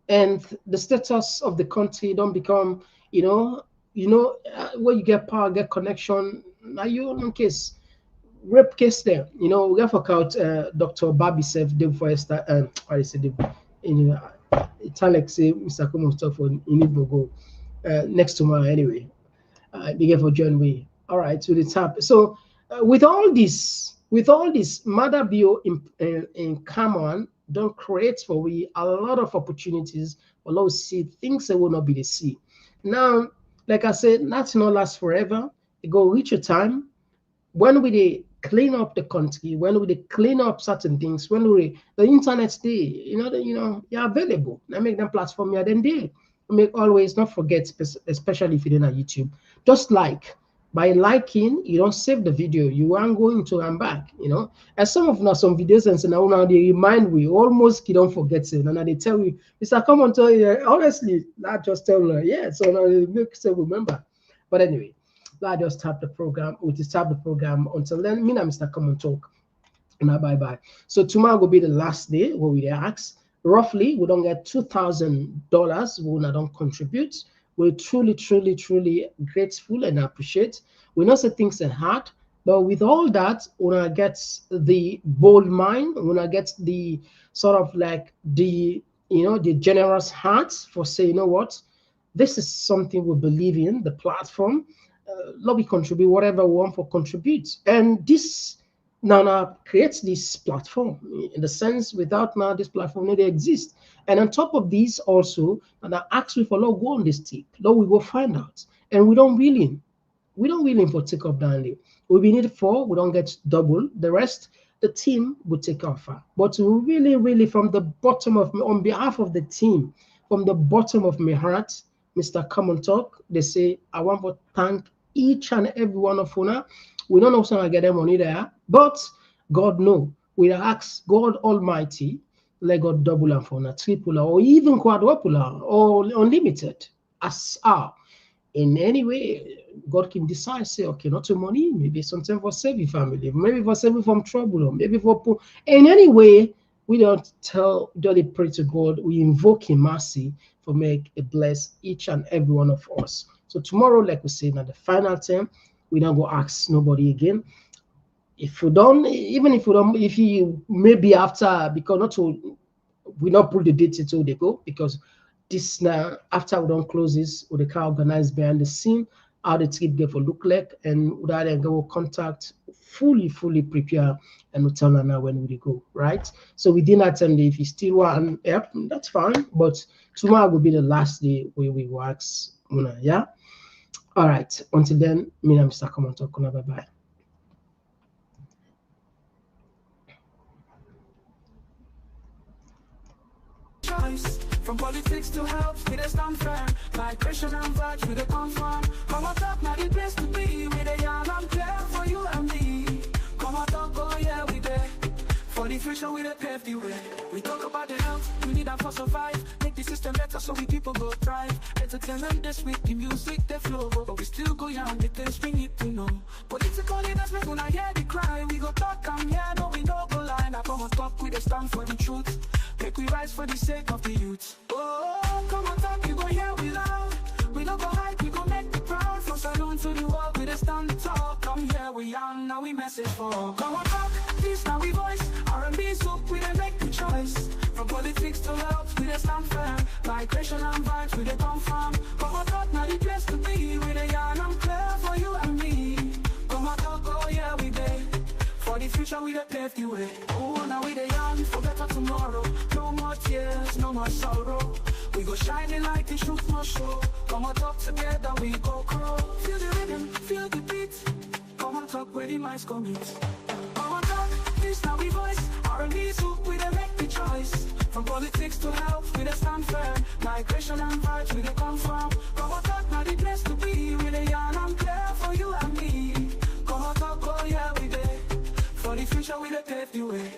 And the status of the country don't become, where you get power, get connection. Now you in case rape case there, we have out Dr. Babi said day before I said it's like say Mr. Komon-Tok for Inibogo next tomorrow anyway. They get for John Way. All right, to the top. So with all this, Mother Bio in Komon don't create for we a lot of opportunities for us see things that will not be the sea. Now, like I said, that's not last forever. It go reach a time when we clean up the country, when we clean up certain things, when the internet's there, you're available. I make them platform here then there. Make always not forget, especially if you're on YouTube, just like. By liking, you don't save the video. You aren't going to run back, And some videos and now they remind we almost you don't forget it. And they tell you, Mr. Komon-Tok, honestly, not just tell her, yeah. So now they make say remember. But anyway, I just start the program. We just start the program until then. Me and Mr. Komon-Tok. Now bye. So tomorrow will be the last day where we ask. Roughly, we don't get $2,000. We don't contribute. We're truly grateful and appreciate. We know that things are hard, but with all that, when I get the bold mind, when I get the sort of like the generous heart for saying, what, this is something we believe in, the platform. Let me contribute whatever we want for contribute. And this now creates this platform in the sense without now this platform they exist. And on top of this also, and I ask you for Lord go on this tip, Lord we go find out. And we don't willing for take up down we need 4, we don't get double. The rest, the team will take off. But really from the bottom of me, on behalf of the team, from the bottom of my heart, Mr. Komon-Tok, they say I want to thank each and every one of you. We don't know how to get them money there, but God know. We ask God Almighty, let God double and for triple or even quadruple or unlimited as are in any way. God can decide, say, okay, not to money, maybe something for saving family, maybe for saving from trouble, or maybe for poor. In any way, we don't pray to God. We invoke His mercy for make a bless each and every one of us. So tomorrow, like we say, now the final time, we don't go ask nobody again. If you don't, even if you don't, if you maybe after, because not to, we not pull the dates until they go, because this now after we don't close this, we can organize behind the scene how the trip get for look like, and that then go contact fully prepare, and we'll tell now when we go, right? So within that time, if you still want, yep, that's fine. But tomorrow will be the last day where we work, yeah. All right. Until then, me and Mr. Komon-Tok, bye bye. From politics to health, we stand firm. Migration and vibes, we confirm. Komon-Tok, now the place to be. With a yarn, I'm clear for you and me. Komon-Tok, oh yeah, we there. For the future, we pave the way. We talk about the health, we need that for survive. Make the system better so we people go thrive. Entertainment this week, the music, the flow. But we still go young, the things we need to know. Political leaders, we gonna hear the cry. We go talk and yeah, no, we no go lie. Now Komon-Tok, we stand for the truth. Make we rise for the sake of the youth. Oh, Komon-Tok, you go hear we loud. We don't go hide, we go make the proud. From saloon to the world, we just stand tall. Come here, we young, now we message for Komon-Tok, this now we voice. R&B soup, we don't make the choice. From politics to health, we just stand firm. Migration and vibes, we don't confirm. Komon-Tok, now the place to be. With a yarn, I'm clear for you and me. Komon-Tok, oh yeah, we there. For the future, we don't pave the way. Oh, now we the young, for better tomorrow. No more tears, no more sorrow. We go shining like the truth must show. Komon-Tok together, we go grow. Feel the rhythm, feel the beat. Komon-Tok, where the minds come meet. Komon-Tok, this now we voice. R&B soup, we don't make the choice. From politics to health, we don't stand firm. Migration and vibes, we don't confirm. Komon-Tok, now the place to be. With a yarn, I'm clear for you and me. Komon-Tok, oh yeah, we there. For the future, we don't pave the way.